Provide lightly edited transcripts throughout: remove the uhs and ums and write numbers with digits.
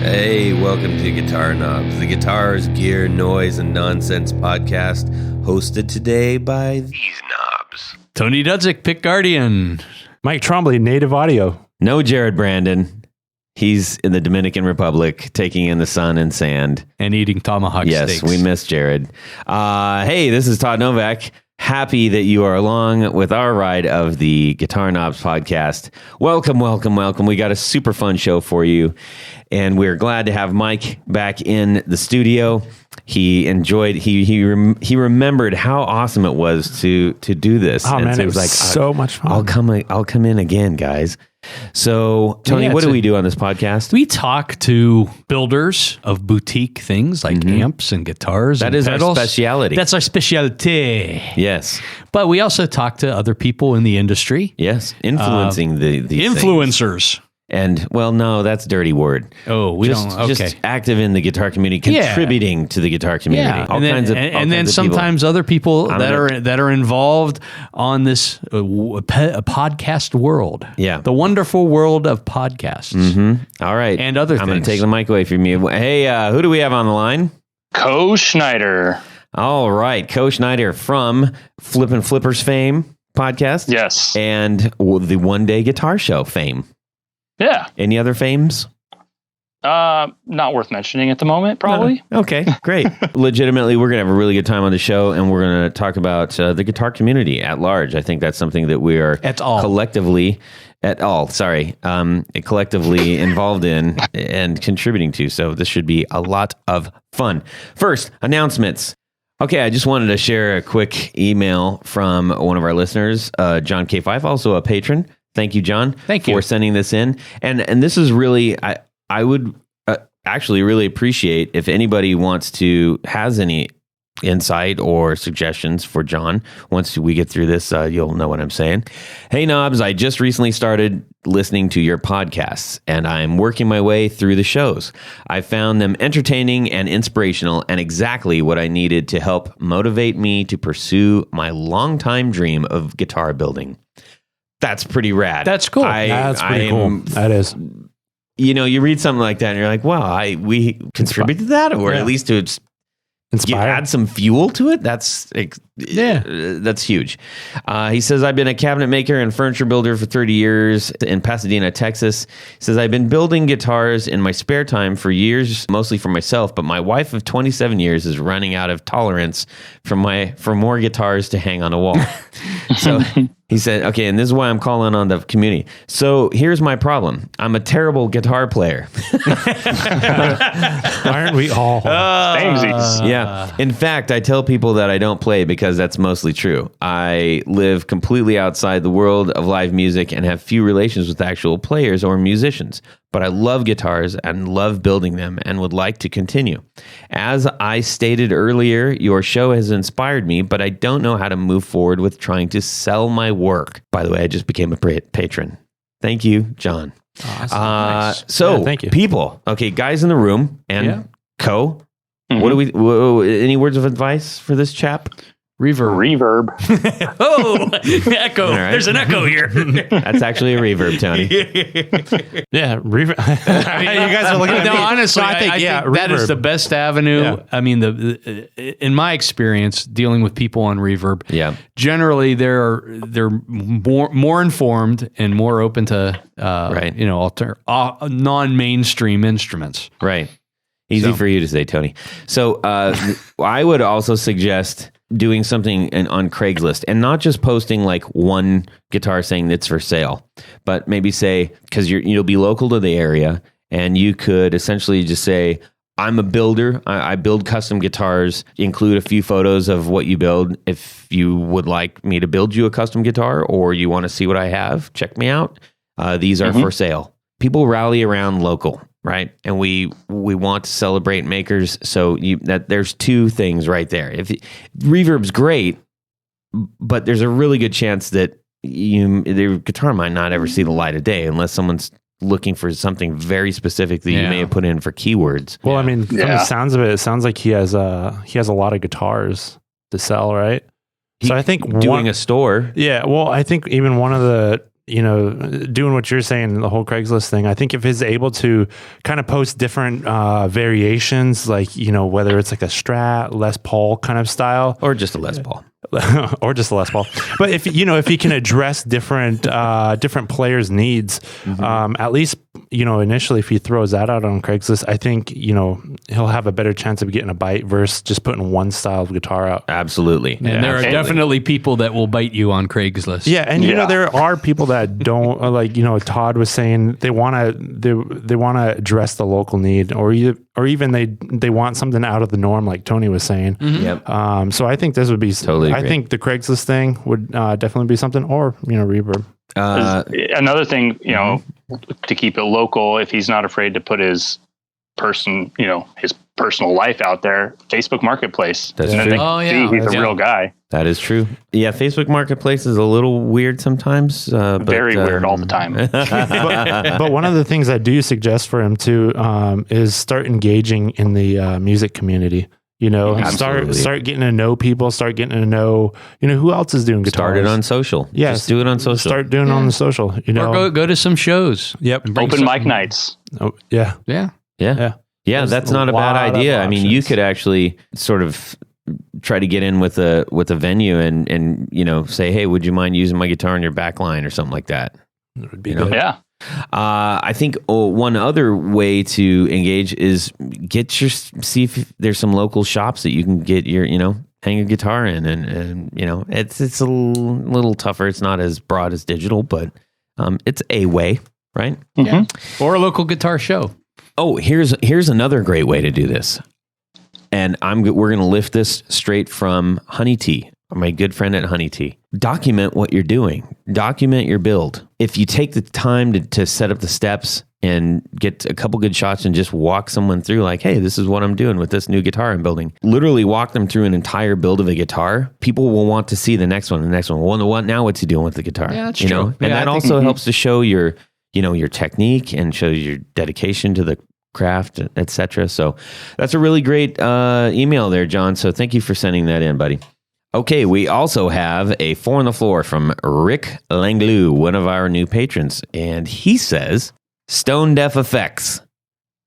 Hey, welcome to Guitar Knobs, the guitars, gear, noise, and nonsense podcast, hosted today by these knobs. Tony Dudzik, Pick Guardian. Mike Trombley, Native Audio. No Jared Brandon. He's in the Dominican Republic, taking in the sun and sand. And eating tomahawk steaks. Yes, we miss Jared. Hey, this is Todd Novak. Happy that you are along with our ride of the Guitar Knobs podcast. Welcome, welcome, welcome. We got a super fun show for you, and we're glad to have Mike back in the studio. He enjoyed. He remembered how awesome it was to do this. Oh, and man, so it was like so much fun. I'll come in again, guys. So, Tony, what do we do on this podcast? We talk to builders of boutique things like amps and guitars. That is pedals. our speciality. That's our specialty. Yes. But we also talk to other people in the industry. Yes. Influencing these influencers. Things. And, well, no, that's a dirty word. Oh, we don't. Okay. Just active in the guitar community, contributing to the guitar community. Yeah. All kinds of and then of sometimes people. other people that are involved on this podcast world. Yeah. The wonderful world of podcasts. Mm-hmm. All right. And other I'm things. going to take the mic away from you. Hey, who do we have on the line? Coe Schneider. All right. Coe Schneider from Flippin Flippers fame podcast. Yes. And the One Day Guitar Show fame. Yeah. Any other fames? Not worth mentioning at the moment, probably. No. Okay, great. Legitimately, we're going to have a really good time on the show, and we're going to talk about the guitar community at large. I think that's something that we are collectively involved in and contributing to. So this should be a lot of fun. First, announcements. Okay, I just wanted to share a quick email from one of our listeners, John K5, also a patron. Thank you, John. Thank you for sending this in. And this is really, I would actually really appreciate if anybody has any insight or suggestions for John. Once we get through this, you'll know what I'm saying. Hey, Knobs, I just recently started listening to your podcasts, and I'm working my way through the shows. I found them entertaining and inspirational, and exactly what I needed to help motivate me to pursue my longtime dream of guitar building. That's pretty rad. That's cool. That's pretty cool. That is. You know, you read something like that and you're like, wow, we contribute to that, or at least to add some fuel to it. That's huge. He says, I've been a cabinet maker and furniture builder for 30 years in Pasadena, Texas. He says, I've been building guitars in my spare time for years, mostly for myself, but my wife of 27 years is running out of tolerance for more guitars to hang on a wall. So he said, okay, and this is why I'm calling on the community. So here's my problem. I'm a terrible guitar player. Aren't we all? Yeah. In fact, I tell people that I don't play because that's mostly true. I live completely outside the world of live music and have few relations with actual players or musicians. But I love guitars and love building them and would like to continue. As I stated earlier, your show has inspired me, but I don't know how to move forward with trying to sell my work. By the way, I just became a patron. Thank you, John. Awesome. Nice. So, thank you. People, okay, guys in the room and Coe, any words of advice for this chap? Reverb. Oh, echo. Right. There's an echo here. That's actually a reverb, Tony. Yeah, reverb. You guys are looking at me. No, honestly, So I think that is the best avenue. Yeah. I mean, in my experience dealing with people on reverb, generally they're more informed and more open to non-mainstream instruments. Right. Easy for you to say, Tony. So I would also suggest doing something on Craigslist and not just posting like one guitar saying it's for sale, but maybe say, because you'll be local to the area, and you could essentially just say, I'm a builder. I build custom guitars. Include a few photos of what you build. If you would like me to build you a custom guitar, or you want to see what I have, check me out. These are for sale. People rally around local, right? And we want to celebrate makers. So there's two things right there. If reverb's great, but there's a really good chance that the guitar might not ever see the light of day unless someone's looking for something very specific that you may have put in for keywords. Well, I mean, from the sounds of it sounds like he has a lot of guitars to sell, right? So I think doing a store. Yeah. Well, I think even one of the doing what you're saying, the whole Craigslist thing, I think if he's able to kind of post different variations, like, whether it's like a Strat, Les Paul kind of style. Or just a Les Paul. Or just a Les Paul. But if he can address different players' needs, at least, initially if he throws that out on Craigslist, I think, he'll have a better chance of getting a bite versus just putting one style of guitar out. Absolutely. And there are definitely people that will bite you on Craigslist. Yeah, and there are people that don't, like, Todd was saying, they want to address the local need, or even they want something out of the norm, like Tony was saying. Yep. So I think this would be totally. I think the Craigslist thing would definitely be something, or Reverb. Another thing, to keep it local, if he's not afraid to put his personal life out there, Facebook Marketplace. That's true. He's a real guy. That is true. Yeah, Facebook Marketplace is a little weird sometimes. Very weird all the time. but one of the things I do suggest for him too is start engaging in the music community. Start getting to know people, start getting to know, who else is doing guitars. Start it on social. Yeah. Just do it on social. Start doing it on the social, Or go to some shows. Yep. Open mic nights. Oh, yeah. Yeah. Yeah, that's not a bad idea. I mean, you could actually sort of try to get in with a venue and say, hey, would you mind using my guitar on your back line or something like that? It would be good. Yeah. I think one other way to engage is see if there's some local shops that you can get your, hang your guitar in, and it's a little tougher. It's not as broad as digital, but it's a way, right? Mm-hmm. Yeah. Or a local guitar show. Oh, here's another great way to do this, and we're going to lift this straight from Honey Tea, my good friend at Honey Tea. Document what you're doing. Document your build. If you take the time to set up the steps and get a couple good shots and just walk someone through, like, hey, this is what I'm doing with this new guitar I'm building. Literally walk them through an entire build of a guitar. People will want to see the next one. Well, now what's he doing with the guitar? Yeah, that's true. And that also helps to show your technique and shows your dedication to the craft, etc. So that's a really great email there, John. So thank you for sending that in, buddy. Okay, we also have a 4 on the floor from Rick Langlu, one of our new patrons. And he says, Stone Deaf Effects,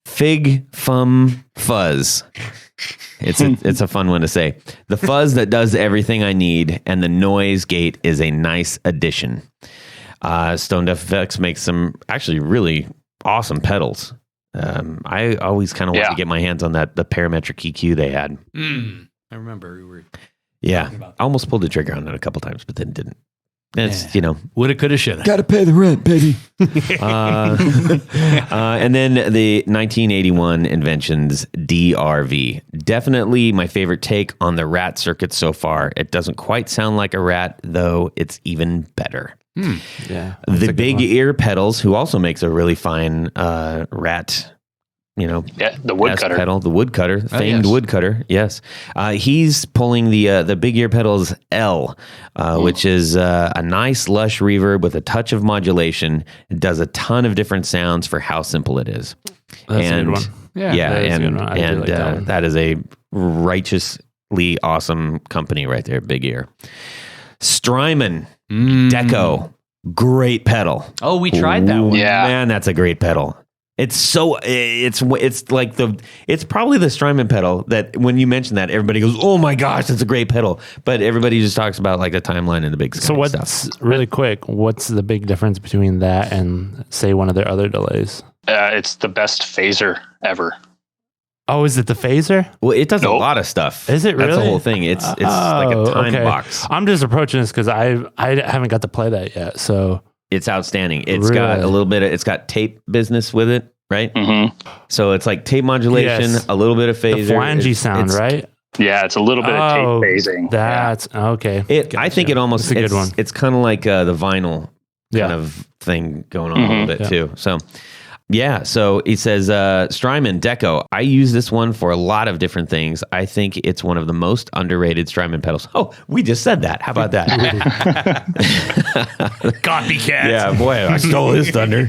Fig Fum Fuzz. It's a fun one to say. The fuzz that does everything I need, and the noise gate is a nice addition. Stone Deaf Effects makes some actually really awesome pedals. I always kind of want to get my hands on the parametric EQ they had. I remember we were. Yeah, I almost pulled the trigger on it a couple times, but then didn't. It's, woulda, coulda, shoulda. Got to pay the rent, baby. And then the 1981 Inventions DRV. Definitely my favorite take on the Rat circuit so far. It doesn't quite sound like a Rat, though it's even better. Yeah. The Big Ear Pedals, who also makes a really fine Rat, the woodcutter pedal, the woodcutter, famed woodcutter. Yes. He's pulling the Big Ear Pedals L, which is a nice lush reverb with a touch of modulation. It does a ton of different sounds for how simple it is. That's a good one. That is a righteously awesome company right there, Big Ear. Strymon Deco, great pedal. Oh, we tried that one. Yeah, man, that's a great pedal. It's probably the Strymon pedal that when you mention that, everybody goes, oh my gosh, that's a great pedal. But everybody just talks about like the timeline and the big stuff. Really quick, what's the big difference between that and say one of their other delays? It's the best phaser ever. Oh, is it the phaser? Well, it does a lot of stuff. Is it really? That's the whole thing. It's like a time box. I'm just approaching this because I haven't got to play that yet. So it's outstanding. It's got a little bit of, it's got tape business with it, right? Mm-hmm. So it's like tape modulation, a little bit of phaser. The flangey sound, right? Yeah, it's a little bit of tape phasing. That's okay. I think it almost, it's a good one. It's kind of like the vinyl kind of thing going on a little bit too. So Yeah, so he says, Strymon Deco, I use this one for a lot of different things. I think it's one of the most underrated Strymon pedals. Oh, we just said that. How about that? Copycat. Yeah, boy, I stole his thunder.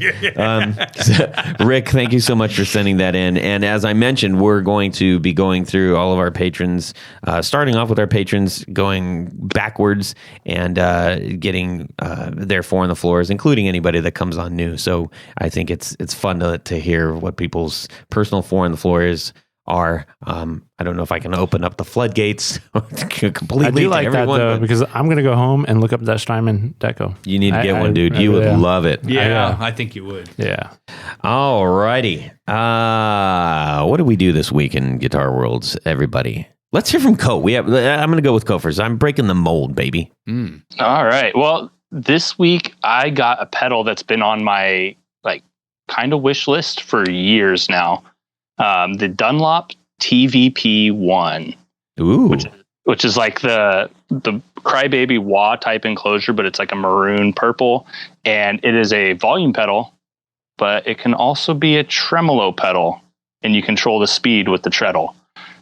Rick, thank you so much for sending that in. And as I mentioned, we're going to be going through all of our patrons, starting off with our patrons, going backwards and getting their four on the floors, including anybody that comes on new. So I think it's fun to hear what people's personal four on the floors are. I don't know if I can open up the floodgates completely. I do like everyone, that though, because I'm going to go home and look up that Strymon Deco. You need to get one, dude. You would love it. Yeah, I think you would. Yeah. All righty. What do we do this week in Guitar Worlds, everybody? Let's hear from Coe. I'm going to go with Coe first. I'm breaking the mold, baby. All right. Well, this week I got a pedal that's been on my kind of wish list for years now. The Dunlop TVP1, which is like the Crybaby wah type enclosure, but it's like a maroon purple, and it is a volume pedal, but it can also be a tremolo pedal, and you control the speed with the treadle.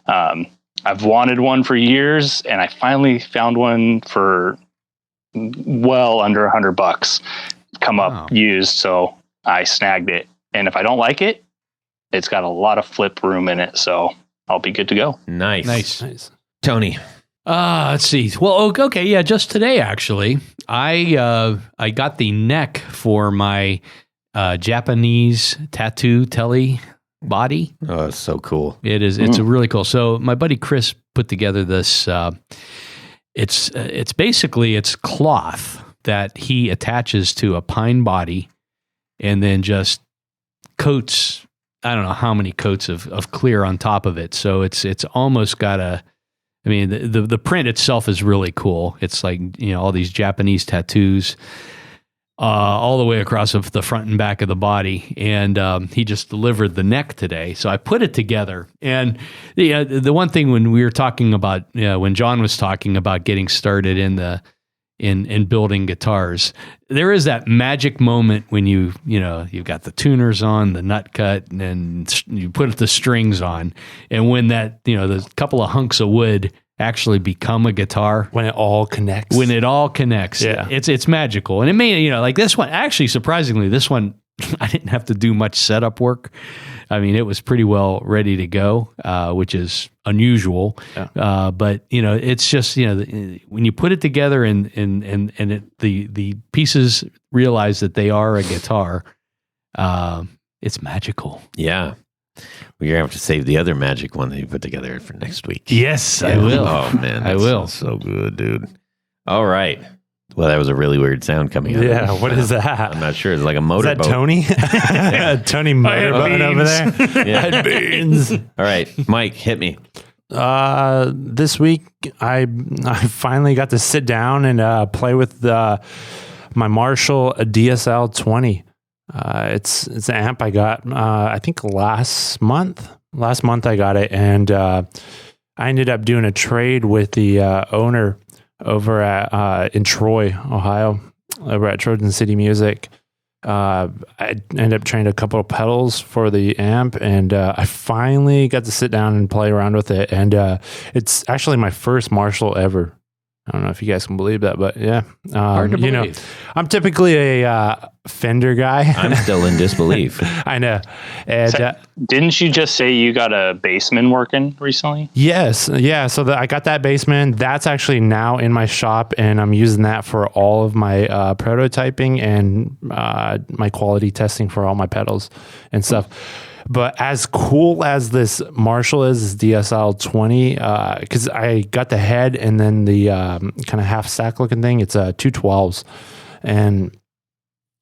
I've wanted one for years, and I finally found one for well under $100 come up used, so I snagged it. And if I don't like it, it's got a lot of flip room in it, so I'll be good to go. Nice. Tony. Let's see. Well, okay, yeah, just today actually, I got the neck for my Japanese tattoo telly body. Oh, it's so cool. It is. It's really cool. So my buddy Chris put together this. It's basically cloth that he attaches to a pine body, and then just coats. I don't know how many coats of clear on top of it. So it's almost got a. I mean, the print itself is really cool. It's like, all these Japanese tattoos. All the way across of the front and back of the body, and he just delivered the neck today. So I put it together, and the one thing when we were talking about, when John was talking about getting started in building guitars, there is that magic moment when you've got the tuners on, the nut cut, and then you put the strings on, and when that the couple of hunks of wood actually become a guitar, when it all connects. Yeah, it's magical. And it may, like this one, actually surprisingly, this one I didn't have to do much setup work. I mean, it was pretty well ready to go, which is unusual. Yeah. But it's just when you put it together and the pieces realize that they are a guitar, it's magical. Yeah. We're going to have to save the other magic one that you put together for next week. Yes, I will. Oh, man. I will. So good, dude. All right. Well, that was a really weird sound coming out. Yeah, what is that? I'm not sure. It's like a motorboat. Is that Tony? Tony motorboat over there? Yeah. Beans. All right. Mike, hit me. This week, I finally got to sit down and play with my Marshall DSL 20. It's an amp I got, I think last month I got it. And, I ended up doing a trade with the, owner over at, in Troy, Ohio, over at Trojan City Music. I ended up trying a couple of pedals for the amp, and, I finally got to sit down and play around with it. And, it's actually my first Marshall ever. I don't know if you guys can believe that, but yeah. Hard to believe. I'm typically a Fender guy. I'm still in disbelief. I know. And, didn't you just say you got a Bassman working recently? Yes. Yeah. So I got that Bassman. That's actually now in my shop, and I'm using that for all of my prototyping and my quality testing for all my pedals and stuff. But as cool as this Marshall is, this DSL 20, because I got the head and then the kind of half stack looking thing, it's a 212s. And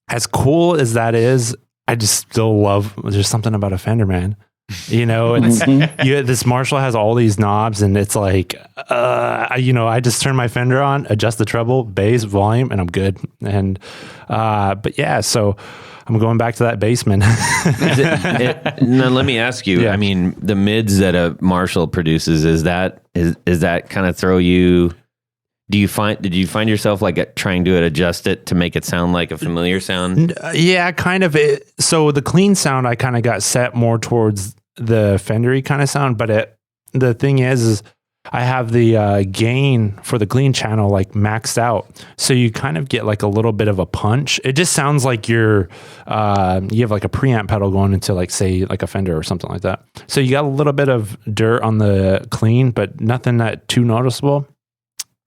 as cool as that is, I just still love, there's something about a Fender, man. This Marshall has all these knobs, and it's like, I just turn my Fender on, adjust the treble, bass, volume, and I'm good. And, but yeah, so I'm going back to that Bassman. Now, let me ask you. Yeah. I mean, the mids that a Marshall produces, is that kind of throw you? Did you find yourself like trying to adjust it to make it sound like a familiar sound? Yeah, kind of. So the clean sound, I kind of got set more towards the Fender-y kind of sound, but the thing is I have the gain for the clean channel like maxed out, so you kind of get like a little bit of a punch. It just sounds like you have like a preamp pedal going into like, say, like a Fender or something like that. So you got a little bit of dirt on the clean, but nothing that too noticeable.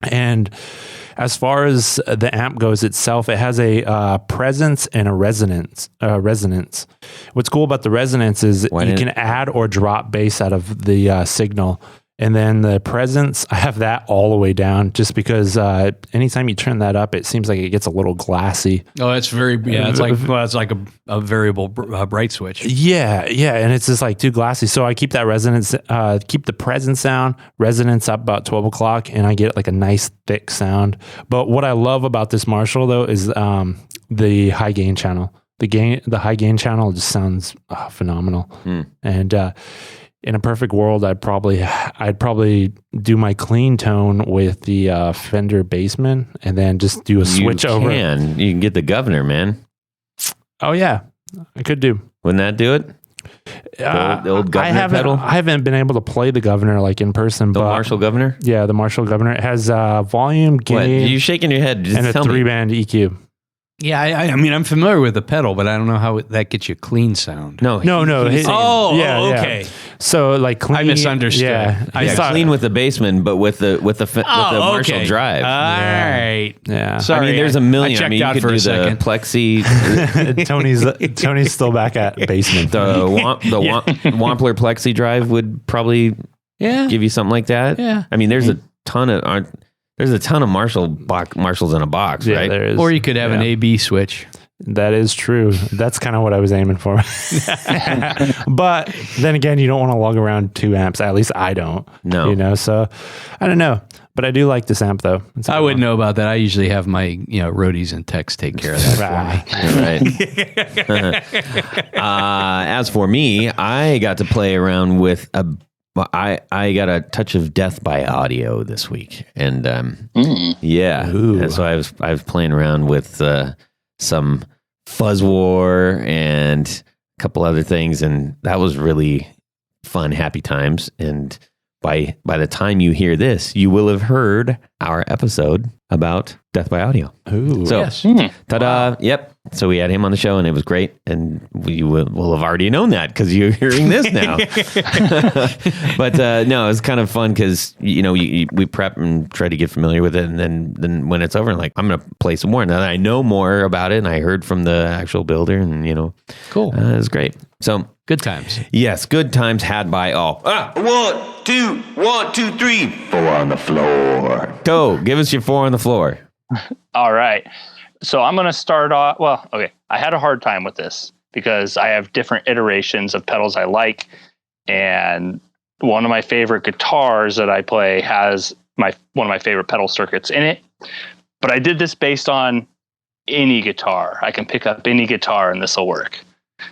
And as far as the amp goes itself, it has a presence and a resonance. What's cool about the resonance is you can add or drop bass out of the signal. And then the presence, I have that all the way down just because anytime you turn that up, it seems like it gets a little glassy. Oh, it's it's like a variable bright switch. Yeah. And it's just like too glassy. So I keep that resonance, keep the presence down, resonance up about 12 o'clock, and I get like a nice thick sound. But what I love about this Marshall though is the high gain channel. The high gain channel just sounds phenomenal. And in a perfect world, I'd probably do my clean tone with the Fender Bassman, and then just do a switch over. You can get the Governor, man. Oh yeah, I could do. Wouldn't that do it? The old Governor pedal. I haven't been able to play the Governor like in person. The Marshall Governor. Yeah, the Marshall Governor. It has volume, gain. You're shaking your head. Just and a 3-band EQ. Yeah, I mean, I'm familiar with the pedal, but I don't know how that gets you clean sound. No. Okay. So like clean. I misunderstood. Yeah, clean with the Bassman, but with the Marshall drive. All right. Yeah. Sorry, I mean, there's a million. I checked out for a second. Plexi. Tony's still back at Bassman. The Wampler Plexi drive would probably give you something like that. Yeah. I mean, there's a ton of Marshalls in a box, right? There is. Or you could have an A/B switch. That is true. That's kind of what I was aiming for. But then again, you don't want to lug around 2 amps. At least I don't. No. So I don't know. But I do like this amp though. I wouldn't know about that. I usually have my roadies and techs take care of that for me. Right. As for me, I got to play around with I got a touch of Death by Audio this week, and and so I was playing around with some Fuzz War and a couple other things, and that was really fun, happy times. And by the time you hear this, you will have heard our episode about Death by Audio. Ooh, so, yes. Ta-da! Wow. Yep. So we had him on the show, and it was great. And we will have already known that because you're hearing this now. But no, it was kind of fun because we prep and try to get familiar with it, and then when it's over, I'm like, I'm going to play some more. Now that I know more about it, and I heard from the actual builder, and cool. It was great. So good times. Yes, good times had by all. 1, 2, 3. 4 on the floor. Go, give us your 4 on the floor. All right. So I'm going to start off. Well, okay. I had a hard time with this because I have different iterations of pedals I like. And one of my favorite guitars that I play has one of my favorite pedal circuits in it. But I did this based on any guitar. I can pick up any guitar and this will work.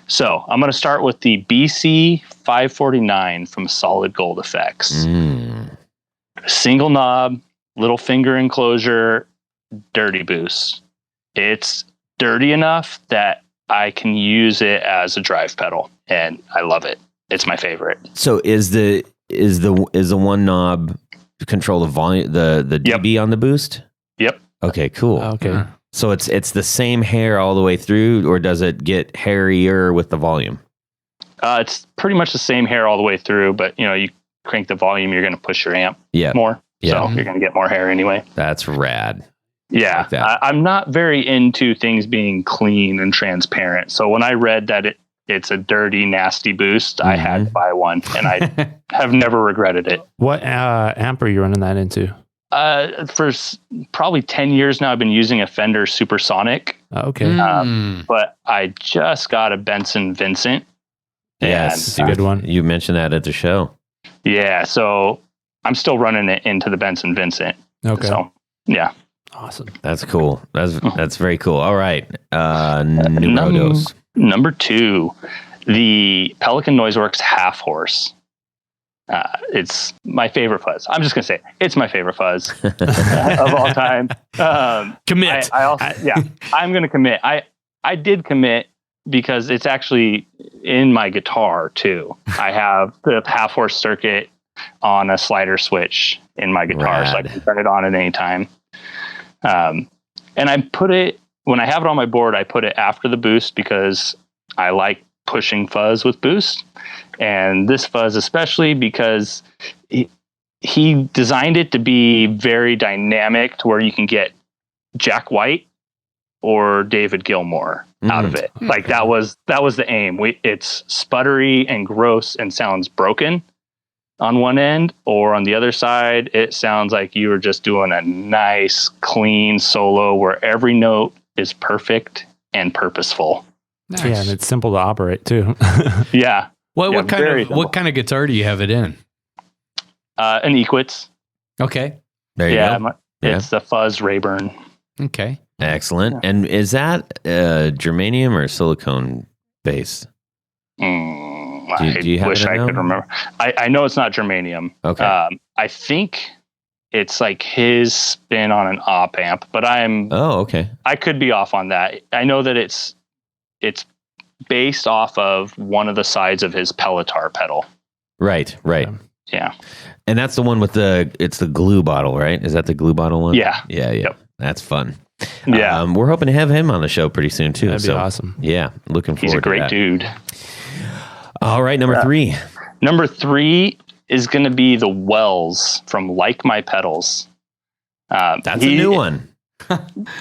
So I'm going to start with the BC 549 from Solid Gold Effects. Single knob, little finger enclosure, dirty boost. It's dirty enough that I can use it as a drive pedal, and I love it. It's my favorite. So is the one knob to control the volume, the dB on the boost? Yep. Okay, cool. Okay. So it's the same hair all the way through, or does it get hairier with the volume? It's pretty much the same hair all the way through, but you crank the volume, you're going to push your amp more. So you're going to get more hair anyway. That's rad. Yeah. Like that. I'm not very into things being clean and transparent. So when I read that it's a dirty, nasty boost, I had to buy one, and I have never regretted it. What amp are you running that into? For probably 10 years now, I've been using a Fender Supersonic. Okay. But I just got a Benson Vincent. Yes, it's a good one. You mentioned that at the show. Yeah, so I'm still running it into the Benson Vincent. Okay. So, yeah. Awesome. That's cool. That's very cool. All right. Number 2, the Pelican Noiseworks Half Horse. It's my favorite fuzz. I'm just gonna say it's my favorite fuzz of all time. Commit. I'm gonna commit. I did commit because it's actually in my guitar too. I have the half horse circuit on a slider switch in my guitar, so I can turn it on at any time. And I put it, when I have it on my board, I put it after the boost because I like pushing fuzz with boost. And this fuzz especially because he designed it to be very dynamic to where you can get Jack White or David Gilmour out of it. Like that was the aim. It's sputtery and gross and sounds broken on one end, or on the other side, it sounds like you were just doing a nice, clean solo where every note is perfect and purposeful. Nice. Yeah, and it's simple to operate too. Yeah. What kind of guitar do you have it in? An Equitz. Okay. There you go. It's the Fuzz Rayburn. Okay. Excellent. And is that germanium or silicone based? Do you have wish I could remember. I know it's not germanium. Okay. I think it's like his spin on an op amp, but okay. I could be off on that. I know that it's based off of one of the sides of his Pelotar pedal. Right. Yeah. And that's the one with it's the glue bottle, right? Is that the glue bottle one? Yeah. Yeah. Yep. That's fun. Yeah. We're hoping to have him on the show pretty soon too. That'd be awesome. Yeah. Looking forward to that. He's a great dude. All right. Number 3. Number 3 is going to be the Wells from Like My Pedals. That's a new one.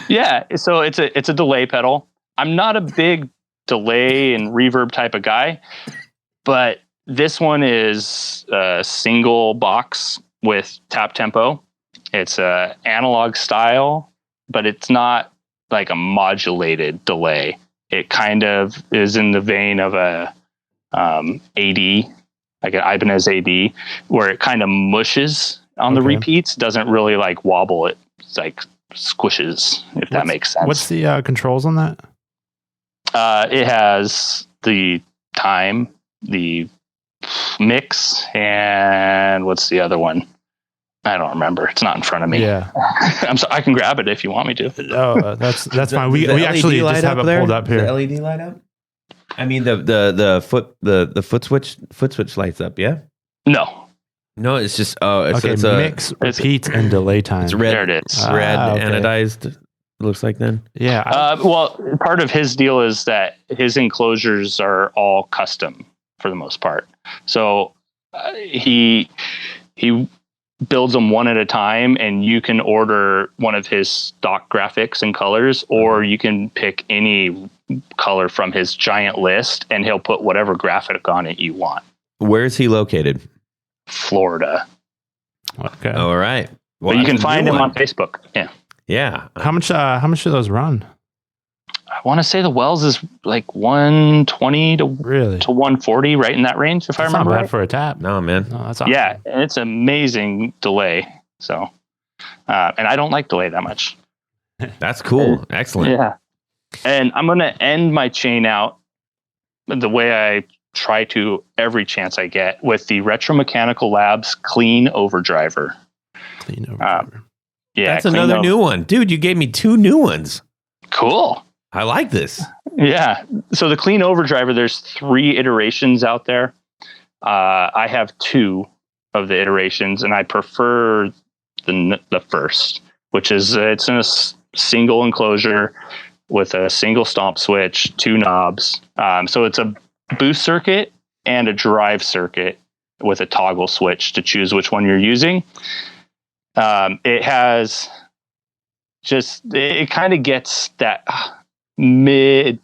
Yeah. So it's a delay pedal. I'm not a big delay and reverb type of guy, but this one is a single box with tap tempo. It's a analog style, but it's not like a modulated delay. It kind of is in the vein of a AD, like an Ibanez AD, where it kind of mushes on the repeats, doesn't really like wobble. It's like squishes, if that makes sense. What's the controls on that? It has the time, the mix, and what's the other one? I don't remember. It's not in front of me. Yeah. I can grab it if you want me to. Oh, that's fine. We actually just have it pulled up here. The LED light up? I mean the foot switch lights up, yeah? No, it's just it's mix, repeat, and delay time. It's red. There it is. Red anodized. It looks like then. Yeah. Well, part of his deal is that his enclosures are all custom for the most part. So he builds them one at a time, and you can order one of his stock graphics and colors, or you can pick any color from his giant list, and he'll put whatever graphic on it you want. Where is he located? Florida. Okay. All right. Well, but you can find him on Facebook. Yeah. Yeah. How much do those run? I want to say the Wells is like 120 to 140, right in that range, if I remember. Not bad right. for a tap. No, man. No, that's awesome. Yeah, and it's amazing delay. So, and I don't like delay that much. That's cool. Excellent. Yeah. And I'm going to end my chain out the way I try to every chance I get with the Retro Mechanical Labs Clean Overdriver. Clean Overdriver. Yeah. That's another new one. Dude, you gave me 2 new ones. Cool. I like this. Yeah. So the Clean Overdriver, there's 3 iterations out there. I have 2 of the iterations, and I prefer the first, which is it's in a single enclosure with a single stomp switch, 2 knobs. So it's a boost circuit and a drive circuit with a toggle switch to choose which one you're using. It has it kind of gets that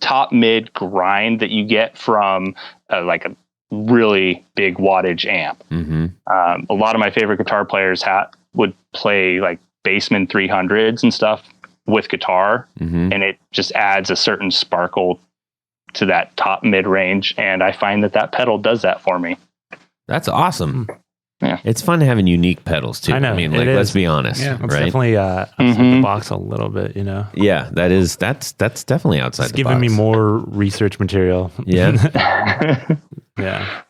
top mid grind that you get from like a really big wattage amp. Mm-hmm. A lot of my favorite guitar players would play like Bassman 300s and stuff with guitar, and it just adds a certain sparkle to that top mid range. And I find that pedal does that for me. That's awesome. Yeah. It's fun having unique pedals too. I know, I mean, it like, is. let's be honest. Yeah, it's right? definitely outside the box a little bit, you know. Yeah, that's definitely outside It's the giving box. me more research material. Yeah. Yeah.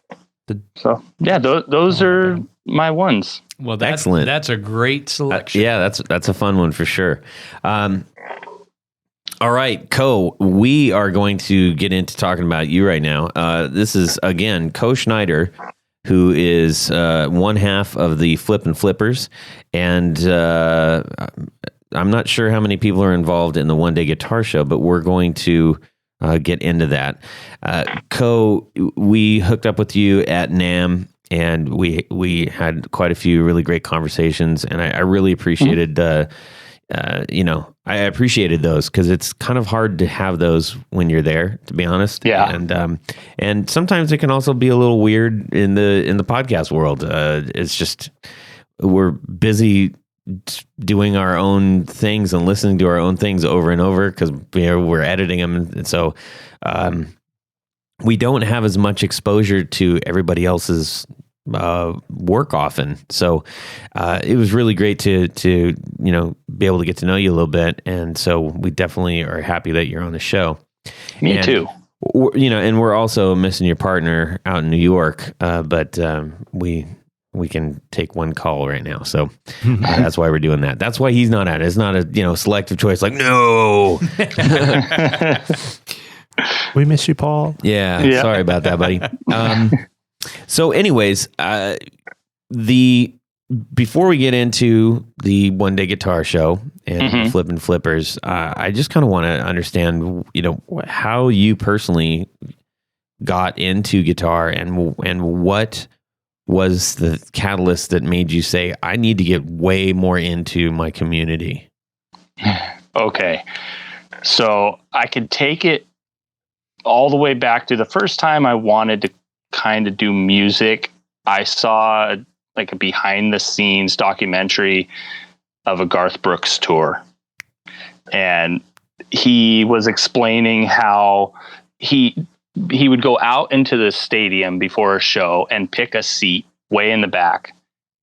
So yeah, those are my ones. Well, excellent. That's a great selection. Yeah, that's a fun one for sure. All right, Coe, we are going to get into talking about you right now. This is, again, Coe Schneider, who is one half of the Flippin Flippers. And I'm not sure how many people are involved in the One Day Guitar Show, but we're going to get into that. Coe, we hooked up with you at NAMM, and we had quite a few really great conversations, and I really appreciated I appreciated those because it's kind of hard to have those when you're there, to be honest. Yeah. And sometimes it can also be a little weird in the podcast world. It's just we're busy doing our own things and listening to our own things over and over because we're editing them, and so we don't have as much exposure to everybody else's work often. So it was really great to be able to get to know you a little bit, and so we definitely are happy that you're on the show. Me too. And we're also missing your partner out in New York, but we can take one call right now, so that's why we're doing that. That's why he's not at it. It's not a selective choice. Like no. We miss you, Paul. Yeah. Sorry about that, buddy. So anyways, before we get into the One Day Guitar Show and Flippin Flippers, I just kind of want to understand, how you personally got into guitar and what was the catalyst that made you say, I need to get way more into my community? Okay. So I could take it all the way back to the first time I wanted to kind of do music. I saw like a behind the scenes documentary of a Garth Brooks tour, and he was explaining how he would go out into the stadium before a show and pick a seat way in the back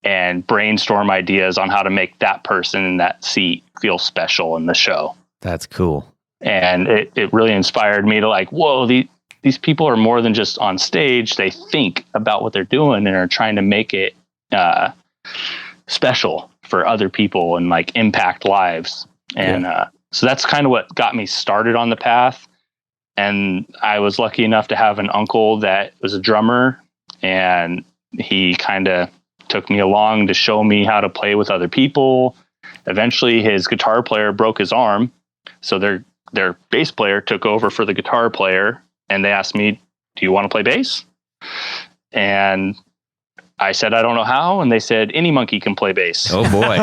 and brainstorm ideas on how to make that person in that seat feel special in the show. That's cool. And it really inspired me to like, whoa, these people are more than just on stage. They think about what they're doing and are trying to make it special for other people and like impact lives. And so that's kind of what got me started on the path. And I was lucky enough to have an uncle that was a drummer, and he kind of took me along to show me how to play with other people. Eventually his guitar player broke his arm, so their bass player took over for the guitar player, and they asked me, do you want to play bass? And I said, I don't know how. And they said, any monkey can play bass. Oh boy.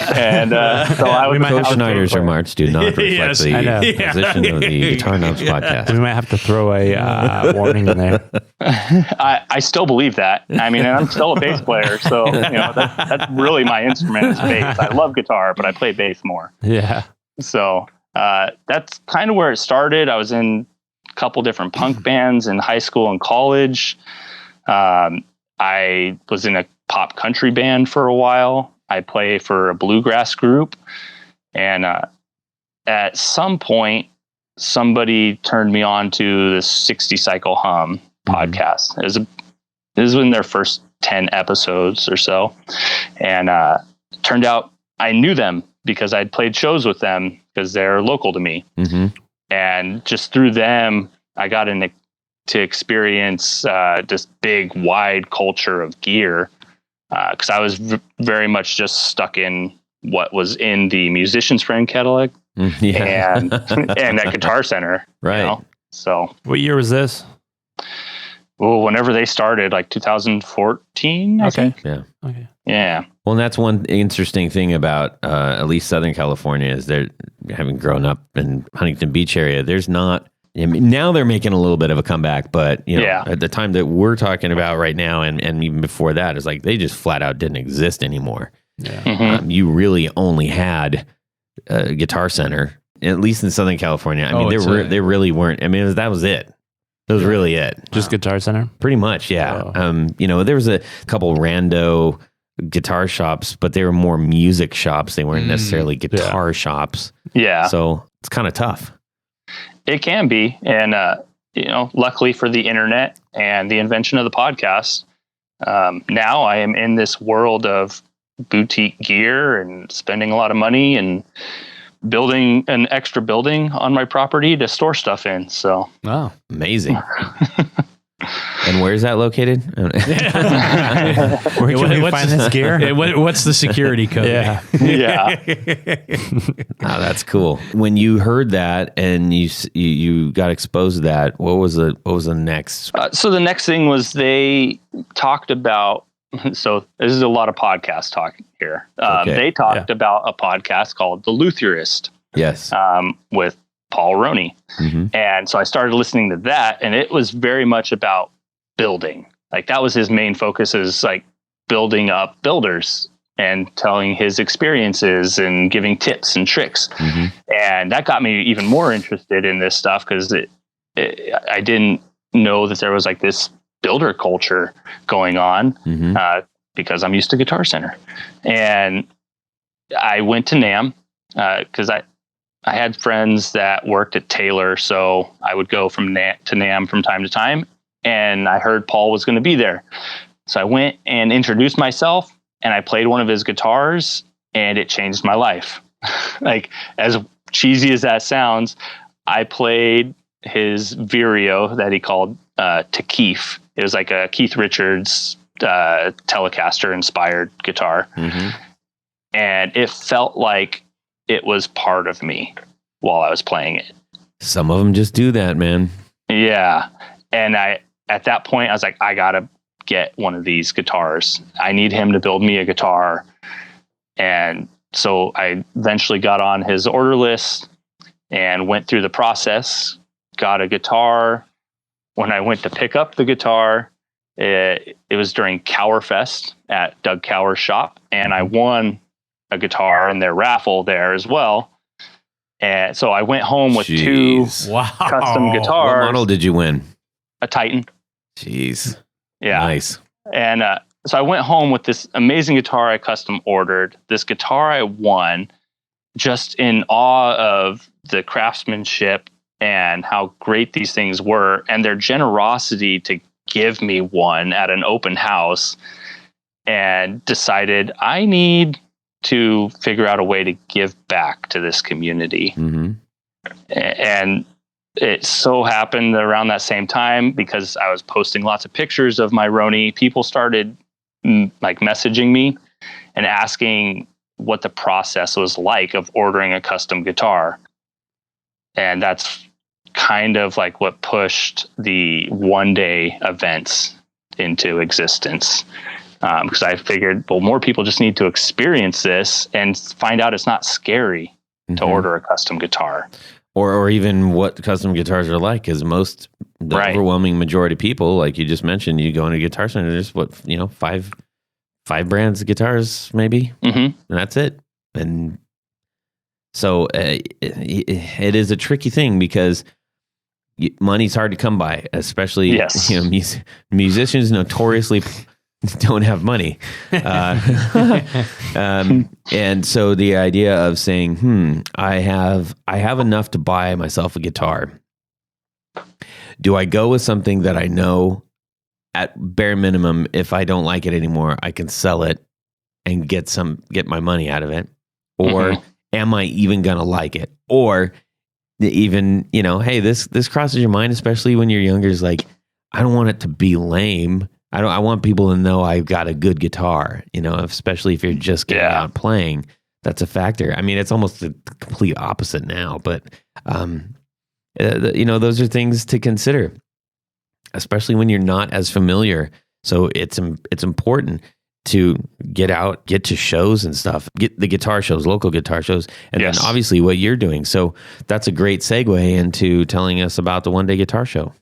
and so I was Coe Schneider's remarks do not reflect the position of the Guitar Knobs podcast. We might have to throw a warning in there. I still believe that. I mean, and I'm still a bass player. So, that's really my instrument is bass. I love guitar, but I play bass more. Yeah. So that's kind of where it started. I was in couple different punk bands in high school and college. I was in a pop country band for a while. I play for a bluegrass group. And at some point, somebody turned me on to the 60 Cycle Hum podcast. It was in their first 10 episodes or so. And it turned out I knew them because I'd played shows with them because they're local to me. Mm-hmm. And just through them, I got to experience this big, wide culture of gear because I was very much just stuck in what was in the Musician's Friend catalog and that Guitar Center. Right. So what year was this? Well, whenever they started, like 2014, I think. Yeah. Okay. Yeah. Well, and that's one interesting thing about at least Southern California is they're having grown up in Huntington Beach area. There's not. I mean, now they're making a little bit of a comeback, but at the time that we're talking about right now, and even before that, is like they just flat out didn't exist anymore. Yeah. Mm-hmm. You really only had Guitar Center, at least in Southern California. I mean, they really weren't. I mean, that was it. That was really it. Just Guitar Center? Pretty much, yeah. Oh. There was a couple rando guitar shops, but they were more music shops. They weren't necessarily guitar shops. Yeah. So it's kind of tough. It can be. And luckily for the internet and the invention of the podcast, now I am in this world of boutique gear and spending a lot of money and building an extra building on my property to store stuff in. So, wow, amazing. And where is that located? Where can we find this gear? What's the security code? Yeah. Oh, that's cool. When you heard that and you got exposed to that, what was the next? So the next thing was they talked about. So this is a lot of podcast talk here. They talked about a podcast called The Lutherist. Yes. With Paul Roney. Mm-hmm. And so I started listening to that, and it was very much about building. Like that was his main focus, is like building up builders and telling his experiences and giving tips and tricks. Mm-hmm. And that got me even more interested in this stuff, because I didn't know that there was like this builder culture going on, mm-hmm. Because I'm used to Guitar Center. And I went to NAMM because I had friends that worked at Taylor, so I would go to NAMM from time to time, and I heard Paul was going to be there. So I went and introduced myself, and I played one of his guitars, and it changed my life. Like, as cheesy as that sounds, I played his Vireo that he called Takif. It was like a Keith Richards Telecaster inspired guitar. Mm-hmm. And it felt like it was part of me while I was playing it. Some of them just do that, man. Yeah. And at that point, I was like, I got to get one of these guitars. I need him to build me a guitar. And so I eventually got on his order list and went through the process, got a guitar. When I went to pick up the guitar, it was during Cower Fest at Doug Cower's shop, and I won a guitar in their raffle there as well. And so I went home with two custom guitars. What model did you win? A Titan. Jeez. Yeah. Nice. And so I went home with this amazing guitar I custom ordered, this guitar I won, just in awe of the craftsmanship and how great these things were, and their generosity to give me one at an open house, and decided I need to figure out a way to give back to this community. Mm-hmm. And it so happened that around that same time, because I was posting lots of pictures of my Roni, people started like messaging me and asking what the process was like of ordering a custom guitar. And that's kind of like what pushed the one-day events into existence. Because I figured, well, more people just need to experience this and find out it's not scary to order a custom guitar. Or even what custom guitars are like, because the overwhelming majority of people, like you just mentioned, you go into a Guitar Center, there's five brands of guitars maybe, and that's it. And so it is a tricky thing, because money's hard to come by, especially musicians notoriously don't have money. And so the idea of saying, I have enough to buy myself a guitar. Do I go with something that I know at bare minimum, if I don't like it anymore, I can sell it and get my money out of it? Or am I even going to like it? Or even, hey, this crosses your mind, especially when you're younger, is like, I don't want it to be lame. I want people to know I've got a good guitar, especially if you're just getting out playing. That's a factor. I mean, it's almost the complete opposite now, but, those are things to consider, especially when you're not as familiar. So it's important to get out, get to shows and stuff, get the guitar shows, local guitar shows, and then obviously what you're doing. So that's a great segue into telling us about the one-day guitar show.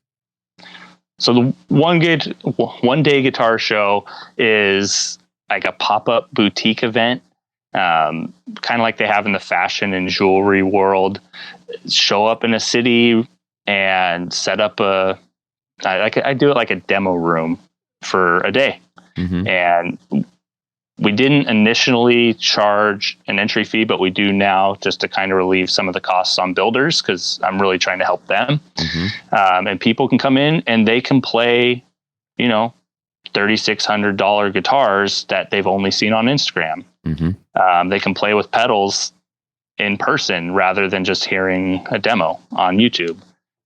So the one-day guitar show is like a pop-up boutique event, kind of like they have in the fashion and jewelry world. Show up in a city and set up I do it like a demo room for a day. And We didn't initially charge an entry fee, but we do now, just to kind of relieve some of the costs on builders, because I'm really trying to help them. And people can come in and they can play, you know, $3,600 guitars that they've only seen on Instagram. They can play with pedals in person rather than just hearing a demo on YouTube.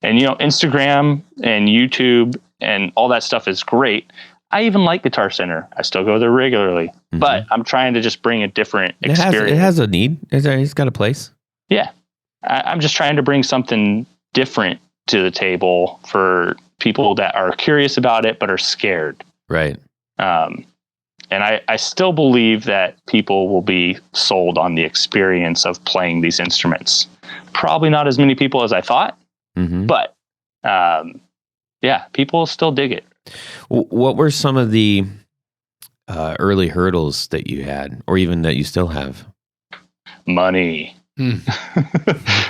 And, you know, Instagram and YouTube and all that stuff is great. I even like Guitar Center. I still go there regularly, but I'm trying to just bring a different experience. It has a need. It's got a place. Yeah. I'm just trying to bring something different to the table for people that are curious about it, but are scared. Right. And I still believe that people will be sold on the experience of playing these instruments. Probably not as many people as I thought, but yeah, people still dig it. What were some of the early hurdles that you had, or even that you still have? Money. In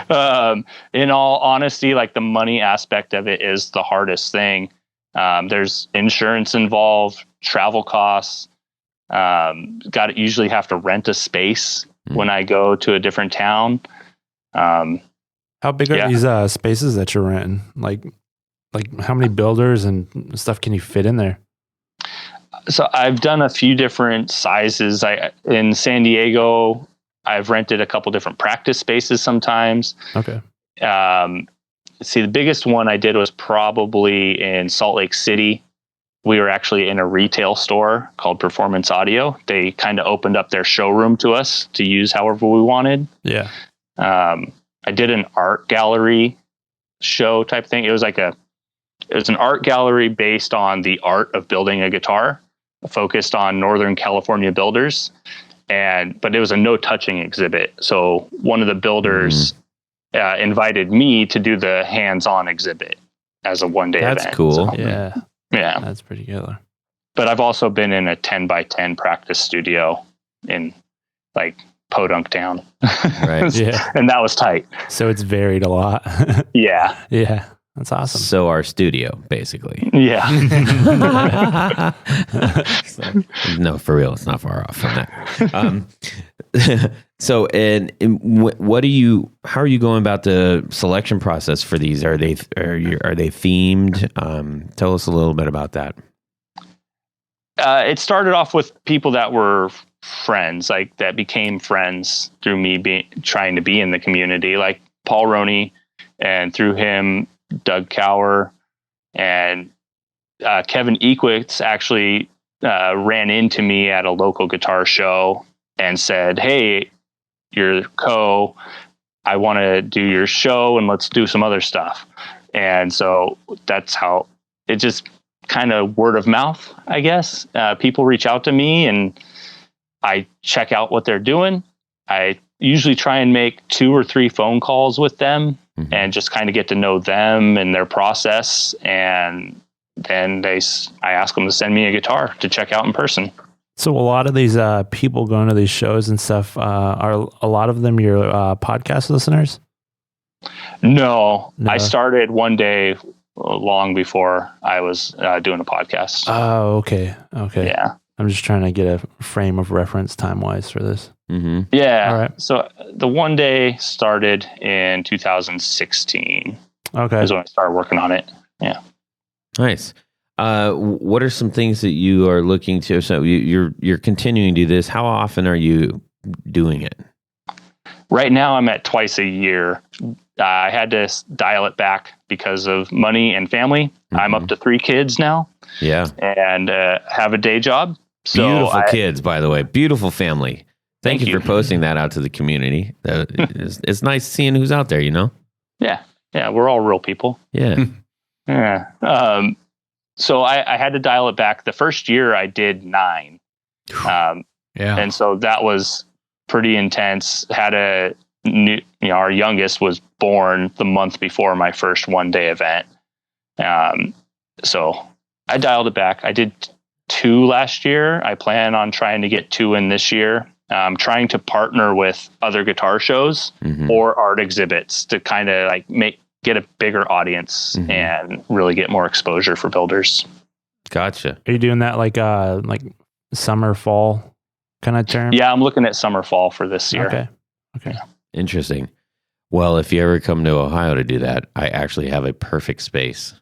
all honesty, like the money aspect of it is the hardest thing. There's insurance involved, travel costs. Usually have to rent a space when I go to a different town. How big are these spaces that you're renting? Like how many builders and stuff can you fit in there? So I've done a few different sizes. In San Diego, I've rented a couple different practice spaces sometimes. Okay. See, the biggest one I did was probably in Salt Lake City. We were actually in a retail store called Performance Audio. They kind of opened up their showroom to us to use however we wanted. Yeah. I did an art gallery show type thing. It was an art gallery based on the art of building a guitar, focused on Northern California builders. But it was a no touching exhibit. So one of the builders invited me to do the hands-on exhibit as a one-day event. That's cool. So, Yeah. That's pretty good. But I've also been in a 10x10 practice studio in like Podunk Town. Right. Yeah. And that was tight. So it's varied a lot. Yeah. Yeah. That's awesome. So our studio, basically. Yeah. No, for real, it's not far off from that. So, how are you going about the selection process for these? Are they themed? Tell us a little bit about that. It started off with people that were friends, like that became friends through me trying to be in the community, like Paul Roney, and through him, Doug Cower, and Kevin Equitz actually ran into me at a local guitar show and said, "Hey, you're Coe. I want to do your show and let's do some other stuff." And so that's how it just kind of word of mouth, I guess. People reach out to me and I check out what they're doing. I usually try and make 2 or 3 phone calls with them and just kind of get to know them and their process. And then I ask them to send me a guitar to check out in person. So a lot of these people going to these shows and stuff, are a lot of them your podcast listeners? No, I started one day long before I was doing a podcast. Oh, okay. Yeah. I'm just trying to get a frame of reference time-wise for this. Yeah. All right. So the one day started in 2016. Okay. Is when I started working on it. Yeah. Nice. What are some things that you are looking to? So you're continuing to do this. How often are you doing it? Right now, I'm at twice a year. I had to dial it back because of money and family. I'm up to 3 kids now. Yeah. And have a day job. So beautiful kids, by the way. Beautiful family. Thank you for posting that out to the community. It's nice seeing who's out there, you know? Yeah. Yeah. We're all real people. Yeah. Yeah. So I had to dial it back. The first year I did 9. And so that was pretty intense. Had our youngest was born the month before my first one-day event. So I dialed it back. I did 2 last year. I plan on trying to get 2 in this year. I'm trying to partner with other guitar shows or art exhibits to kind of like get a bigger audience and really get more exposure for builders. Gotcha. Are you doing that like summer, fall kind of term? Yeah, I'm looking at summer fall for this year. Okay. Interesting. Well, if you ever come to Ohio to do that, I actually have a perfect space.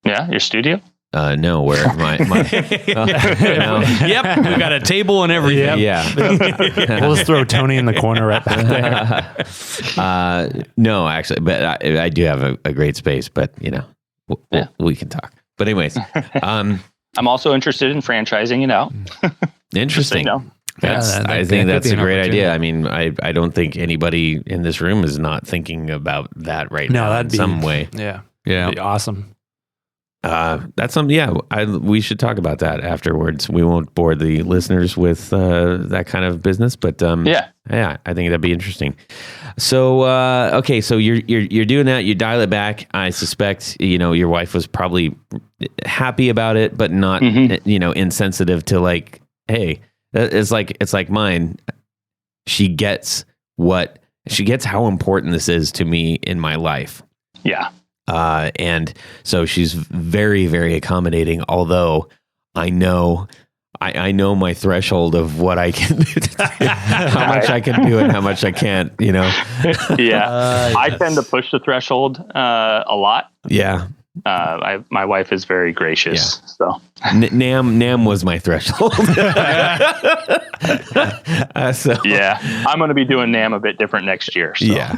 Yeah, your studio? No, where my no. Yep, we got a table and everything. Yeah. We'll just throw Tony in the corner right back there. No, actually, but I do have a great space, but we can talk. But anyways, I'm also interested in franchising it out. Interesting. So, I think that's a great idea. I mean, I don't think anybody in this room is not thinking about that right now that'd in be some way. Yeah. Yeah. That'd be awesome. That's something. Yeah, we should talk about that afterwards. We won't bore the listeners with that kind of business, but yeah, I think that'd be interesting. So okay, so you're doing that. You dial it back. I suspect your wife was probably happy about it, but not insensitive to like, hey, it's like mine. She gets how important this is to me in my life. Yeah. And so she's very, very accommodating, although I know my threshold of what I can do, how much I can do and how much I can't, Yeah. I tend to push the threshold a lot. Yeah. My wife is very gracious. Yeah. So Nam was my threshold. So yeah, I'm going to be doing Nam a bit different next year. So. Yeah.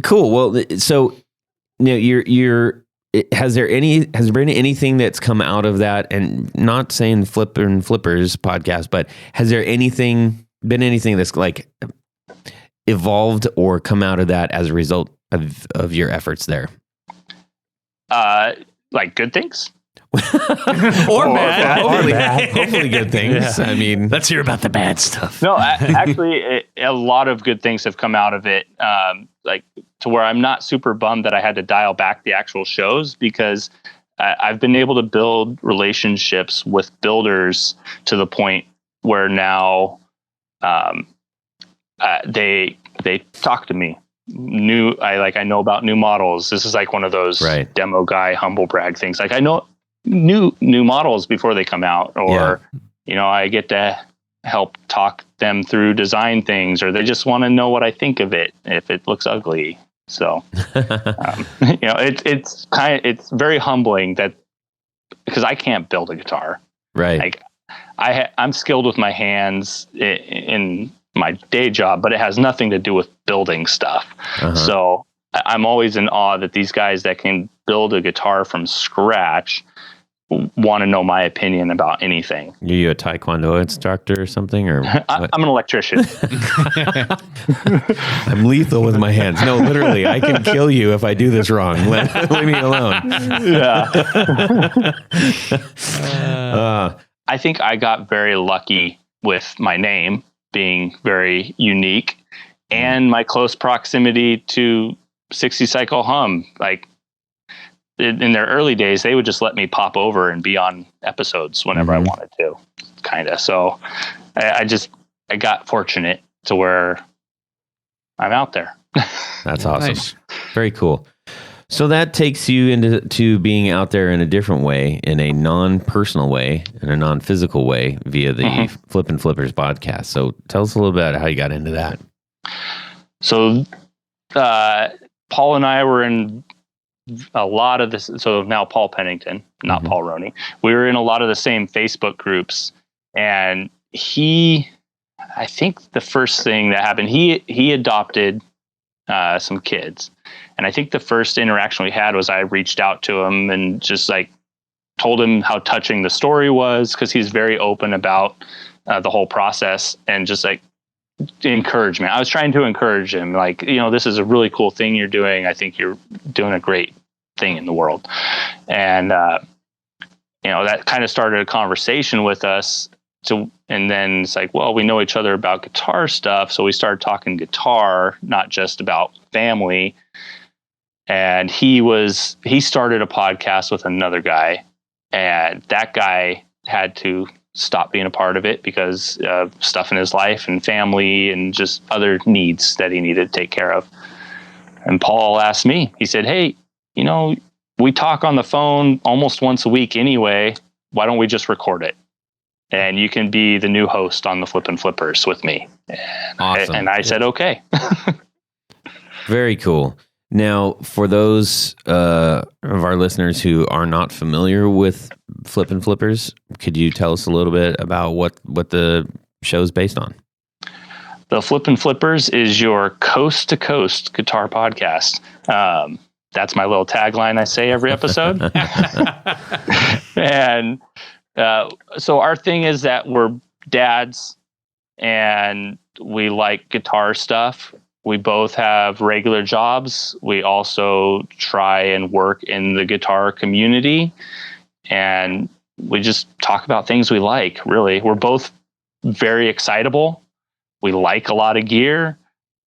Cool. Well, so has there been anything that's come out of that? And not saying Flippin Flippers podcast, but has there been anything that's like evolved or come out of that as a result of your efforts there? Like good things? or bad. Hopefully good things. Yeah. I mean, let's hear about the bad stuff. No, actually, a lot of good things have come out of it. Like to where I'm not super bummed that I had to dial back the actual shows, because I've been able to build relationships with builders to the point where now they talk to me. I know about new models. This is like one of those demo guy humble brag things. Like I know new models before they come out, or I get to help talk them through design things, or they just want to know what I think of it if it looks ugly. So it's very humbling that, because I can't build a guitar. Right. Like I'm skilled with my hands in my day job, but it has nothing to do with building stuff. Uh-huh. So I'm always in awe that these guys that can build a guitar from scratch want to know my opinion about anything. Are you a Taekwondo instructor or something? Or I'm an electrician. I'm lethal with my hands. No, literally, I can kill you if I do this wrong. Leave me alone. Yeah. I think I got very lucky with my name being very unique and my close proximity to 60 Cycle Hum. Like in their early days, they would just let me pop over and be on episodes whenever I wanted to, kind of. So I got fortunate to where I'm out there. That's awesome. Nice. Very cool. So that takes you into being out there in a different way, in a non-personal way, in a non-physical way, via the Flippin Flippers podcast. So tell us a little bit about how you got into that. So Paul and I were in a lot of this. So now Paul Pennington, not Paul Roney. We were in a lot of the same Facebook groups, and I think the first thing that happened, he adopted some kids. And I think the first interaction we had was I reached out to him and just like told him how touching the story was, because he's very open about the whole process, and just like encouragement. I was trying to encourage him, like, this is a really cool thing you're doing. I think you're doing a great thing in the world. And, that kind of started a conversation with us. And then it's like, well, we know each other about guitar stuff. So we started talking guitar, not just about family. And he started a podcast with another guy, and that guy had to stop being a part of it because of stuff in his life and family and just other needs that he needed to take care of. And Paul asked me, he said, hey, we talk on the phone almost once a week anyway. Why don't we just record it? and you can be the new host on the Flippin Flippers with me. Awesome. And I said, okay. Very cool. Now, for those of our listeners who are not familiar with Flippin Flippers, could you tell us a little bit about what the show's based on? The Flippin Flippers is your coast to coast guitar podcast. That's my little tagline I say every episode. And so our thing is that we're dads and we like guitar stuff. We both have regular jobs. We also try and work in the guitar community, and we just talk about things we like, really. We're both very excitable. We like a lot of gear,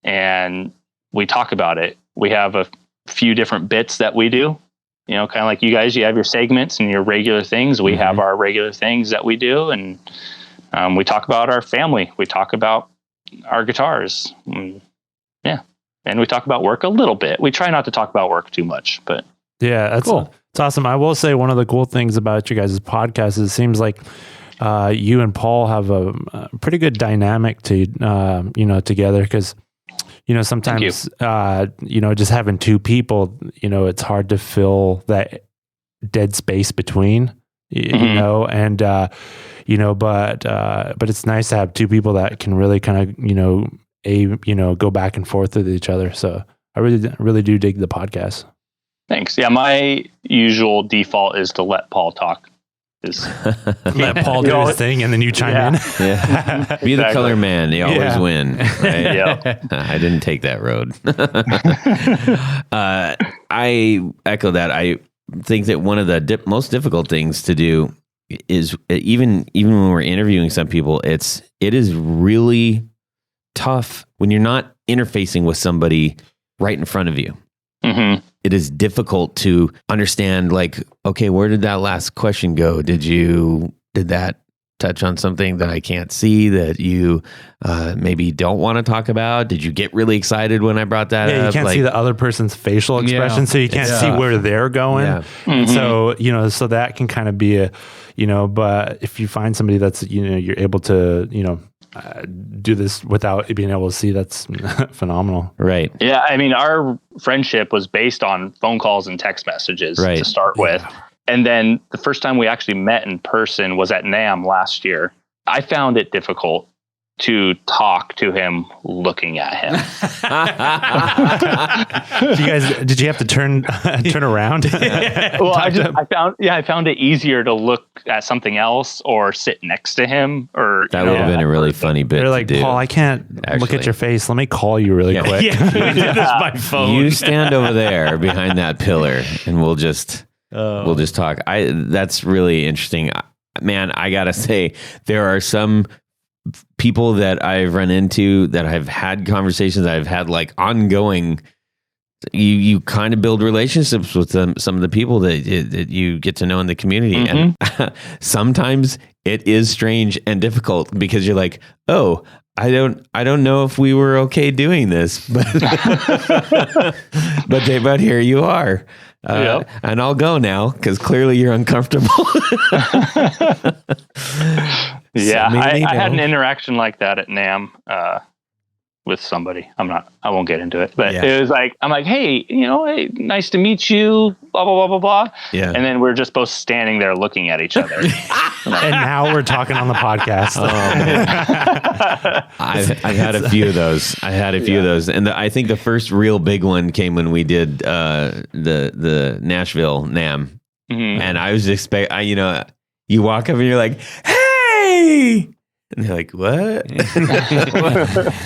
and we talk about it. We have a few different bits that we do, kind of like you guys. You have your segments and your regular things. We have our regular things that we do, and we talk about our family. We talk about our guitars. And we talk about work a little bit. We try not to talk about work too much, but yeah, that's cool. It's awesome. I will say one of the cool things about you guys' podcast is it seems like you and Paul have a pretty good dynamic to together, because sometimes just having two people, it's hard to fill that dead space between and but it's nice to have two people that can really kind of go back and forth with each other. So I really do dig the podcast. Thanks. Yeah, my usual default is to let Paul talk. Let Paul do his thing, and then you chime in. Yeah. Be the color man. You always win. Right? Yeah. I didn't take that road. I echo that. I think that one of the most difficult things to do is even when we're interviewing some people, it is really tough when you're not interfacing with somebody right in front of you. Mm-hmm. It is difficult to understand, like, okay, where did that last question go? Did that touch on something that I can't see that you maybe don't want to talk about? Did you get really excited when I brought that up? You can't see the other person's facial expression, so you can't see where they're going. Yeah. Mm-hmm. So, so that can kind of be but if you find somebody that's, you're able to, do this without being able to see, that's phenomenal. Right. Yeah. I mean, our friendship was based on phone calls and text messages to start with. And then the first time we actually met in person was at NAMM last year. I found it difficult to talk to him looking at him. Did you have to turn around? Well, I found it easier to look at something else or sit next to him, or that would have been a really funny bit. They're like, Paul, I can't look at your face. Let me call you really quick. Yeah, we did this by phone. You stand over there behind that pillar, and we'll just talk. That's really interesting, man. I gotta say, there are some people that I've run into that I've had conversations, I've had like ongoing, you kind of build relationships with some of the people that you get to know in the community. Mm-hmm. And sometimes it is strange and difficult because you're like, oh, I don't know if we were okay doing this, but but here you are. And I'll go now because clearly you're uncomfortable. Yeah, I had an interaction like that at NAMM with somebody. I won't get into it, but it was like, I'm like, hey, hey, nice to meet you, blah, blah, blah, blah, blah. Yeah. And then we're just both standing there looking at each other. And now we're talking on the podcast. I've had a few of those. Of those. And I think the first real big one came when we did the Nashville NAMM. Mm-hmm. And I was you walk up and you're like, hey! And they're like, what?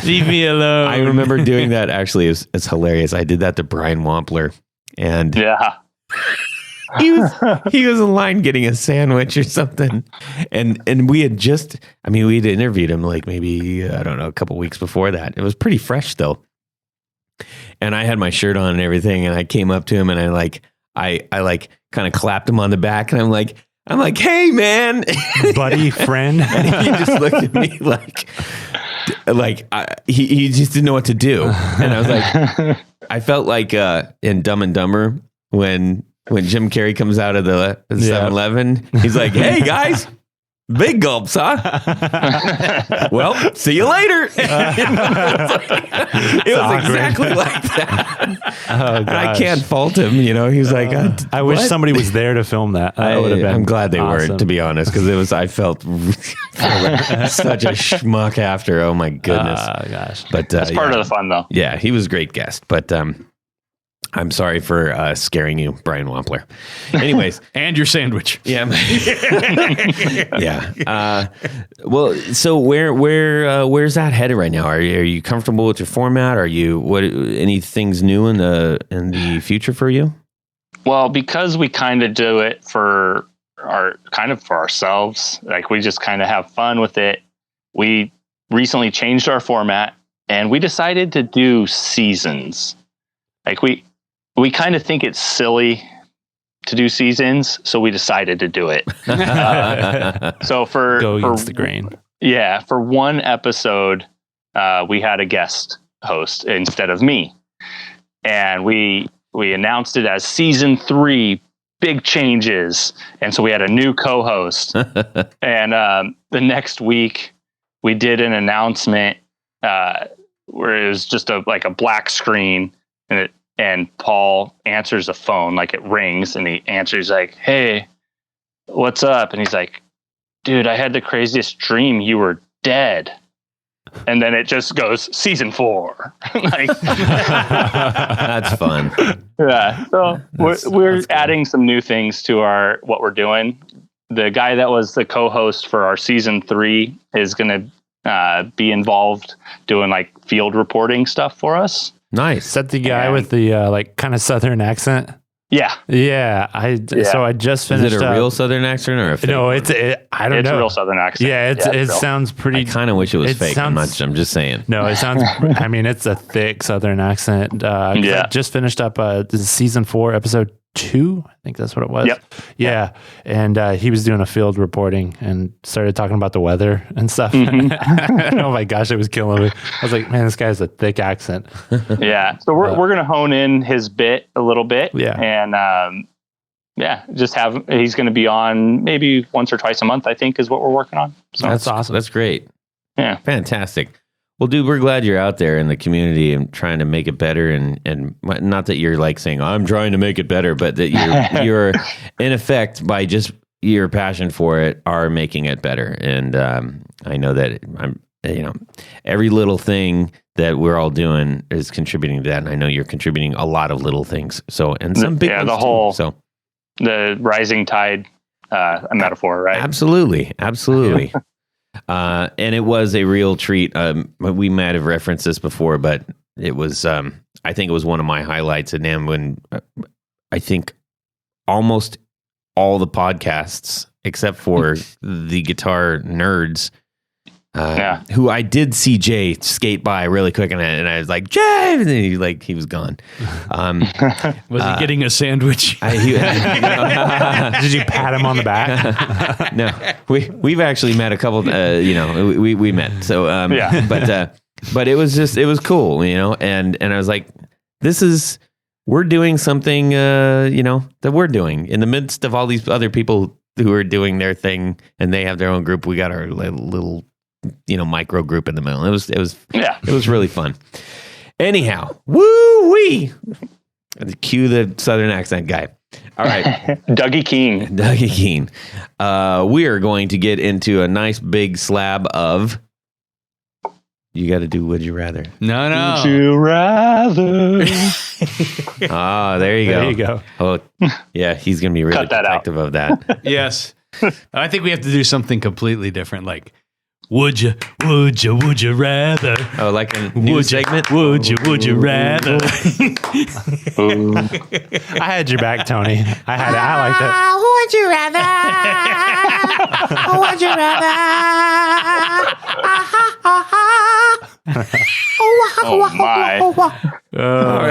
Leave me alone. I remember doing that. Actually, it's hilarious. I did that to Brian Wampler, and he was in line getting a sandwich or something, and we'd interviewed him like maybe a couple weeks before that. It was pretty fresh though, and I had my shirt on and everything, and I came up to him and I kind of clapped him on the back, and I'm like, hey, man, buddy, friend. And he just looked at me he just didn't know what to do. And I was like, I felt like in Dumb and Dumber when Jim Carrey comes out of the 7-Eleven, he's like, hey, guys, Big gulps, huh? Well, see you later. It was exactly like that. I can't fault him. He's like, I wish somebody was there to film that. I'm glad they awesome. weren't, to be honest, because I felt such a schmuck after. Oh my goodness. Gosh. But That's part of the fun, though. Yeah, he was a great guest, but I'm sorry for scaring you, Brian Wampler. Anyways. And your sandwich. Yeah. Yeah. Well, so where's that headed right now? Are you comfortable with your format? Any things new in the future for you? Well, because we kind of do it for ourselves, like we just kind of have fun with it. We recently changed our format and we decided to do seasons. Like we kind of think it's silly to do seasons, so we decided to do it. So go against the grain. Yeah, for one episode, we had a guest host instead of me, and we announced it as season 3, big changes, and so we had a new co-host. And the next week, we did an announcement where it was just a black screen, and Paul answers the phone, like it rings, and he answers like, "Hey, what's up?" And he's like, "Dude, I had the craziest dream. You were dead." And then it just goes season 4. That's fun. Yeah. So we're adding some new things to what we're doing. The guy that was the co-host for our season 3 is going to be doing field reporting stuff for us. Nice. Is that the guy with the kind of Southern accent? Yeah. Yeah. So I just finished. Is it a real Southern accent or a fake? No, I don't know. It's a real Southern accent. Yeah, it sounds pretty. I kind of wish it was fake. I'm just saying. No, it sounds. I mean, it's a thick Southern accent. I just finished up this is season 4, episode 2. I think that's what it was. Yep. Yeah, and he was doing a field reporting and started talking about the weather and stuff. Mm-hmm. Oh my gosh, it was killing me. I was like, man, this guy has a thick accent. Yeah. So we're gonna hone in his bit a little bit. Yeah. And he's going to be on maybe once or twice a month, I think, is what we're working on. So that's awesome. That's great. Yeah. Fantastic. Well, dude, we're glad you're out there in the community and trying to make it better. And not that you're saying, I'm trying to make it better, but that you're in effect, by just your passion for it, are making it better. And I know that every little thing that we're all doing is contributing to that. And I know you're contributing a lot of little things. So, and some big ones the whole, too, so. The rising tide, a metaphor, right? Absolutely. And it was a real treat. We might have referenced this before, but it was, I think it was one of my highlights at NAMM when I think almost all the podcasts, except for the guitar nerds, who I did see Jay skate by really quick, and I was like, Jay, and then he was gone. Was he getting a sandwich? Did you pat him on the back? No, we've actually met a couple. We met. So, but it was cool, and I was like, we're doing something, that we're doing in the midst of all these other people who are doing their thing, and they have their own group. We got our little micro group in the middle. It was really fun. Anyhow, woo-wee. Cue the Southern accent guy. All right. Dougie Keene. We are going to get into a nice big slab of, you got to do Would You Rather. No. Would you rather? There you go. Oh, yeah, he's going to be really protective of that. Yes. I think we have to do something completely different, like, Would you rather? Oh, like a news segment? Would you rather? I had your back, Tony. I like that. Would you rather? Would you rather? Oh my. I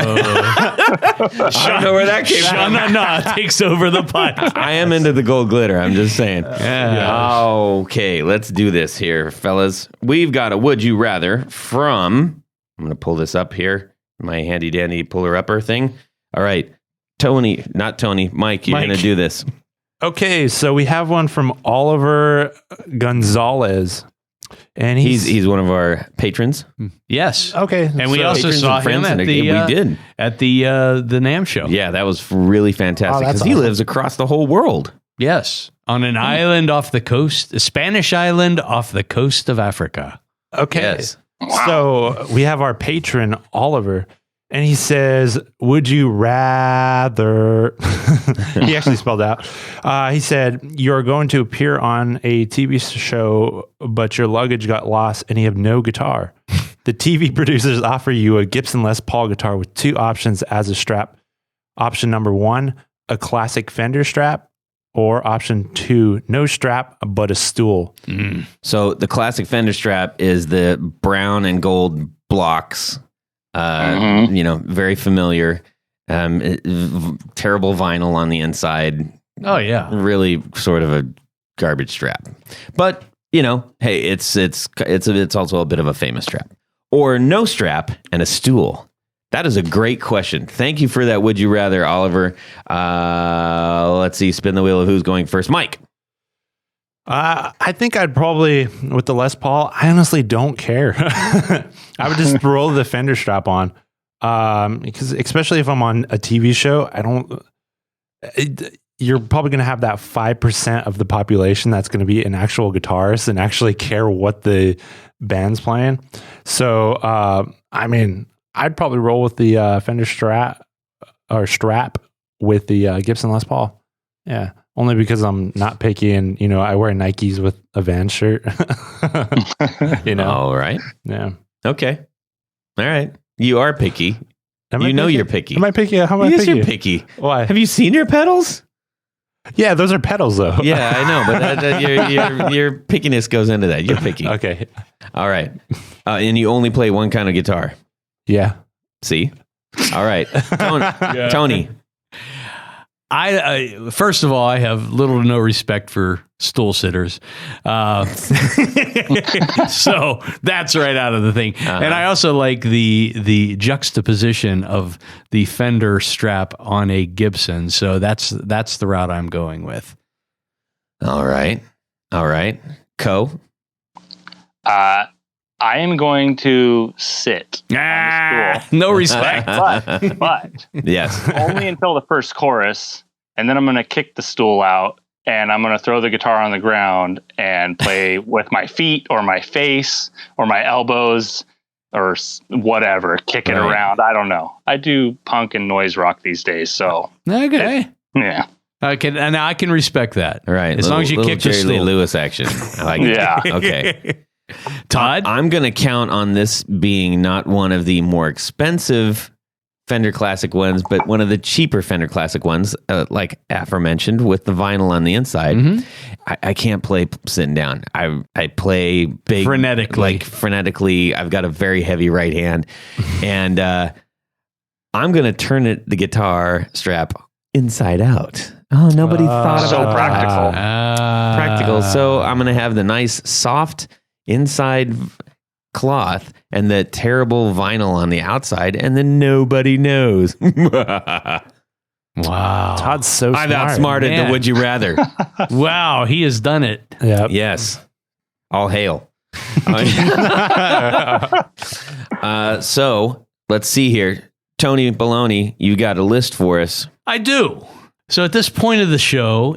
don't know where that came from. Shauna takes over the podcast. I am into the gold glitter. I'm just saying. Yeah. Okay, let's do this here, fellas. We've got a Would You Rather from, I'm going to pull this up here, my handy dandy puller upper thing. All right, Mike, you're going to do this. Okay, so we have one from Oliver Gonzalez. And he's one of our patrons. Yes. Okay. And we also saw him at the NAMM show. Yeah, that was really fantastic because he lives across the whole world. Yes, on an island off the coast, a Spanish island off the coast of Africa. Okay. Yes. Wow. So we have our patron, Oliver, and he says, would you rather... he actually spelled out. He said, you're going to appear on a TV show, but your luggage got lost and you have no guitar. The TV producers offer you a Gibson Les Paul guitar with 2 options as a strap. Option number 1, a classic Fender strap, or option 2, no strap, but a stool. So the classic Fender strap is the brown and gold blocks. Very familiar. Terrible vinyl on the inside. Oh yeah, really sort of a garbage strap. But hey, it's also a bit of a famous strap. Or no strap and a stool. That is a great question. Thank you for that. Would you rather, Oliver? Let's see. Spin the wheel of who's going first. Mike. I think I'd probably, with the Les Paul, I honestly don't care. I would just roll the Fender strap on. Because especially if I'm on a TV show, you're probably going to have that 5% of the population that's going to be an actual guitarist and actually care what the band's playing. So, I'd probably roll with the Fender strap with the Gibson Les Paul. Yeah. Only because I'm not picky and, I wear Nikes with a Vans shirt. All right. Yeah. Okay. All right. You are picky. You're picky. Am I picky? How am I picky? picky? You're picky. Why? Have you seen your pedals? Yeah, those are pedals though. Yeah, I know, but your pickiness goes into that. You're picky. Okay. All right. And you only play one kind of guitar. Yeah. See? All right. Tony. I first of all, I have little to no respect for stool sitters, so that's right out of the thing. And I also like the juxtaposition of the Fender strap on a Gibson. So that's the route I'm going with. All right, Coe. I am going to sit on the stool. No respect. But yes, only until the first chorus, and then I'm going to kick the stool out, and I'm going to throw the guitar on the ground and play with my feet or my face or my elbows or whatever, kick it around. I don't know. I do punk and noise rock these days, so okay, yeah. I can respect that. All right, as long as you kick the Jerry stool. Lee Lewis action. I like it. Yeah. Okay. Todd? I'm going to count on this being not one of the more expensive Fender Classic ones, but one of the cheaper Fender Classic ones, like aforementioned, with the vinyl on the inside. Mm-hmm. I can't play sitting down. I play big frenetically. I've got a very heavy right hand, and I'm going to turn the guitar strap inside out. Oh, nobody thought about so practical. Practical. So I'm going to have the nice soft inside cloth and the terrible vinyl on the outside, and then nobody knows. Wow. Todd's so smart. I've outsmarted the Would You Rather. Wow, he has done it. Yep. Yes. All hail. So let's see here. Tony Baloney, you got a list for us. I do. So at this point of the show,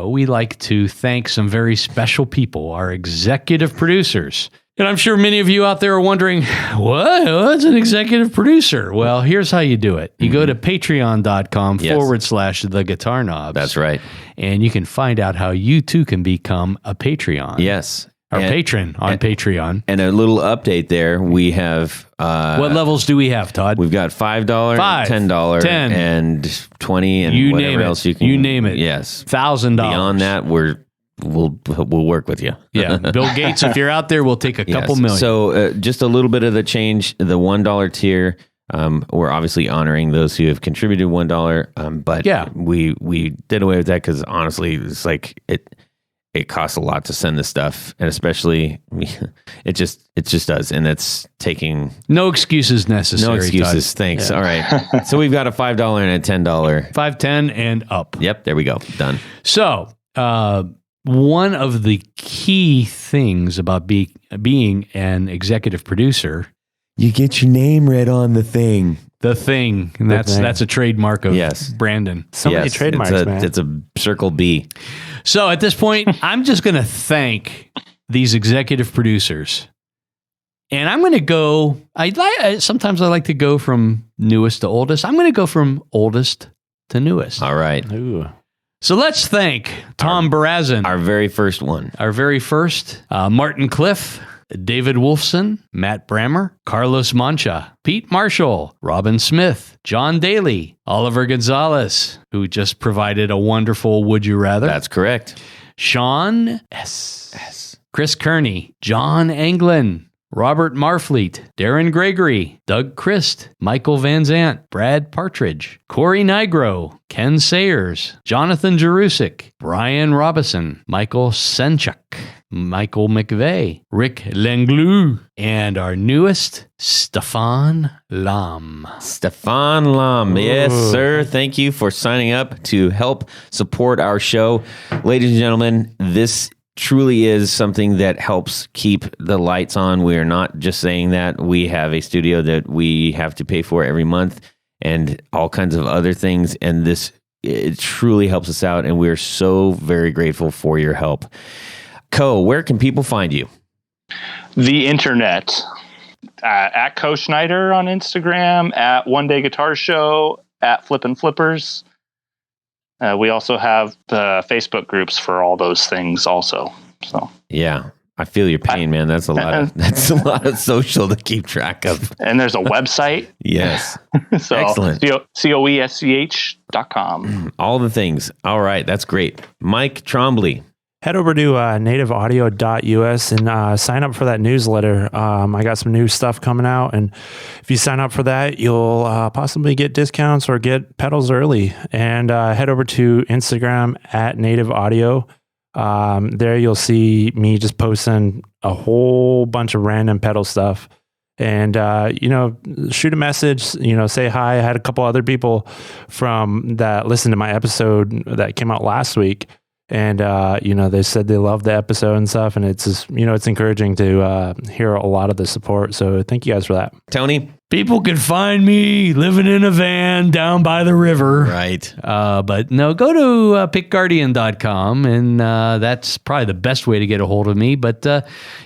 we like to thank some very special people, our executive producers. And I'm sure many of you out there are wondering, what's an executive producer? Well, here's how you do it. You go to patreon.com/the Guitar Knobs. That's right. And you can find out how you too can become a Patreon. Yes. Our patron on Patreon. And a little update there. We have... what levels do we have, Todd? We've got $5, $10, 10, and $20, and you whatever name else it. you can... You name it. Yes. $1,000. Beyond that, we'll work with you. Yeah. Bill Gates, if you're out there, we'll take a couple million. So just a little bit of the change. The $1 tier, we're obviously honoring those who have contributed $1. But we did away with that because honestly, it's like it costs a lot to send this stuff, and especially it just does, and it's taking no excuses necessary. No excuses. Todd. Thanks. Yeah. All right. So we've got a $5 and a $10. $5, $10, and up. Yep. There we go. Done. So one of the key things about being an executive producer, you get your name read on the thing. The thing, and that's a trademark of Brandon. So many trademarks, man. It's a circle B. So at this point, I'm just going to thank these executive producers, and I'm going to go. Sometimes I like to go from newest to oldest. I'm going to go from oldest to newest. All right. Ooh. So let's thank Tom Barazin, our very first one, Martin Cliff, David Wolfson, Matt Brammer, Carlos Mancha, Pete Marshall, Robin Smith, John Daly, Oliver Gonzalez, who just provided a wonderful Would You Rather. That's correct. Sean S. Chris Kearney, John Anglin, Robert Marfleet, Darren Gregory, Doug Christ, Michael Van Zant, Brad Partridge, Corey Nigro, Ken Sayers, Jonathan Jerusik, Brian Robison, Michael Senchuk, Michael McVeigh, Rick Lenglou, and our newest, Stefan Lam. Stefan Lam. Yes, sir. Thank you for signing up to help support our show. Ladies and gentlemen, this truly is something that helps keep the lights on. We are not just saying that. We have a studio that we have to pay for every month and all kinds of other things. And it truly helps us out. And we're so very grateful for your help. Coe, where can people find you? The internet. At Coe Schneider on Instagram, at One Day Guitar Show, at Flippin Flippers. We also have the Facebook groups for all those things also. So yeah, I feel your pain, man. That's a lot of social to keep track of. And there's a website. Yes. So excellent. coesch.com. All the things. All right. That's great. Mike Trombley. Head over to nativeaudio.us and sign up for that newsletter. I got some new stuff coming out, and if you sign up for that, you'll possibly get discounts or get pedals early. And head over to Instagram at nativeaudio. There you'll see me just posting a whole bunch of random pedal stuff. And, shoot a message, say hi. I had a couple other people from that listened to my episode that came out last week. And, they said they loved the episode and stuff. And it's just, it's encouraging to hear a lot of the support. So thank you guys for that. Tony? People can find me living in a van down by the river. Right. But no, go to pickguardian.com. And that's probably the best way to get a hold of me. But you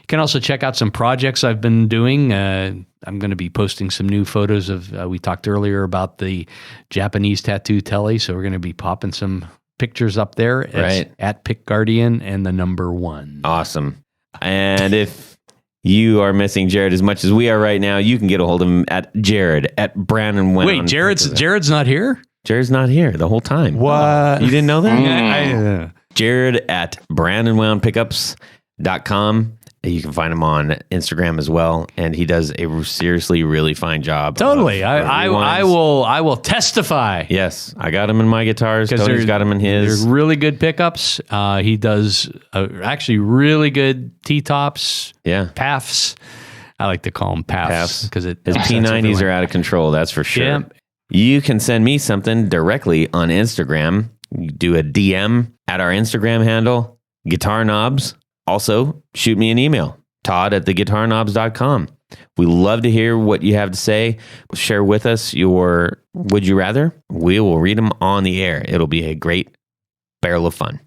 can also check out some projects I've been doing. I'm going to be posting some new photos of, we talked earlier about the Japanese tattoo telly. So we're going to be popping some pictures up there. It's at Pick Guardian and the number 1. Awesome. And if you are missing Jared as much as we are right now, you can get a hold of him at Jared at Brandon Wound. Wait, Jared's not here? Jared's not here the whole time. What? You didn't know that? Jared at BrandonWoundPickups.com. You can find him on Instagram as well, and he does a seriously really fine job. Totally, I will testify. Yes, I got him in my guitars. Tony's got him in his. They're really good pickups. He does actually really good T-tops. Yeah, PAFs. I like to call them PAFs because his P90s are out of control. That's for sure. Yeah. You can send me something directly on Instagram. You do a DM at our Instagram handle, Guitar Knobs. Also, shoot me an email, Todd at theguitarknobs.com. We love to hear what you have to say. Share with us your Would You Rather. We will read them on the air. It'll be a great barrel of fun.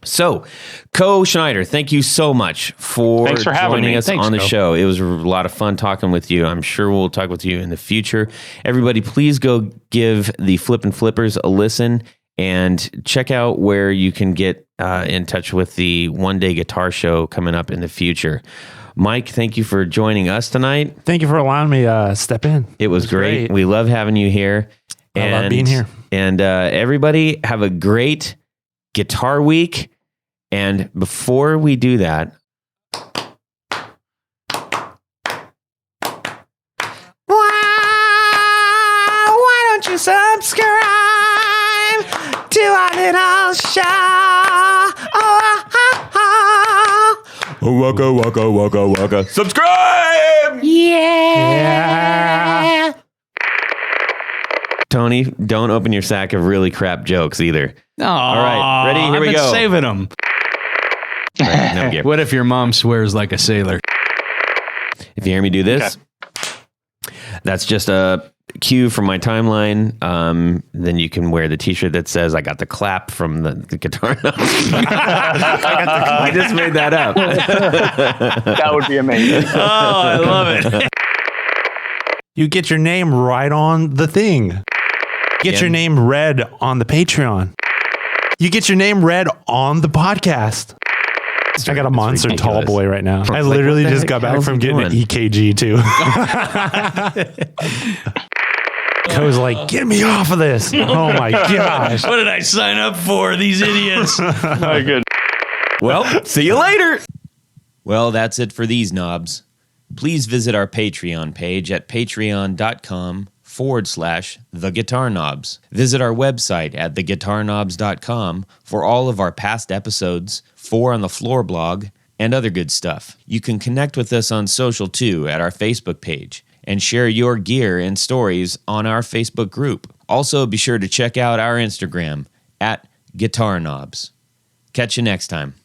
So, Coe Schneider, thank you so much for joining us on the show. It was a lot of fun talking with you. I'm sure we'll talk with you in the future. Everybody, please go give the Flippin Flippers a listen and check out where you can get in touch with the One Day Guitar Show coming up in the future. Mike, thank you for joining us tonight. Thank you for allowing me to step in. It was great. We love having you here. I love being here. And everybody have a great guitar week. And before we do that, why don't you subscribe to our little show? Waka, waka, waka, waka. Subscribe! Yeah! Tony, don't open your sack of really crap jokes either. No. All right, ready? Here I've we been go. saving them. Right, no gear. What if your mom swears like a sailor? If you hear me do this, that's just a cue from my timeline. Then you can wear the t-shirt that says I got the clap from the guitar. I just made that up. That would be amazing. Oh, I love it. You get your name right on the thing. Get your name read on the Patreon. You get your name read on the podcast. I got a monster tall boy right now. I literally just got back from getting an EKG too. Coe's like, get me off of this. Oh my gosh. What did I sign up for? These idiots. Oh, good. Well, see you later. Well, that's it for these knobs. Please visit our Patreon page at patreon.com/The Guitar Knobs. Visit our website at theguitarknobs.com for all of our past episodes, 4 on the Floor blog, and other good stuff. You can connect with us on social too at our Facebook page and share your gear and stories on our Facebook group. Also, be sure to check out our Instagram at Guitar Knobs. Catch you next time.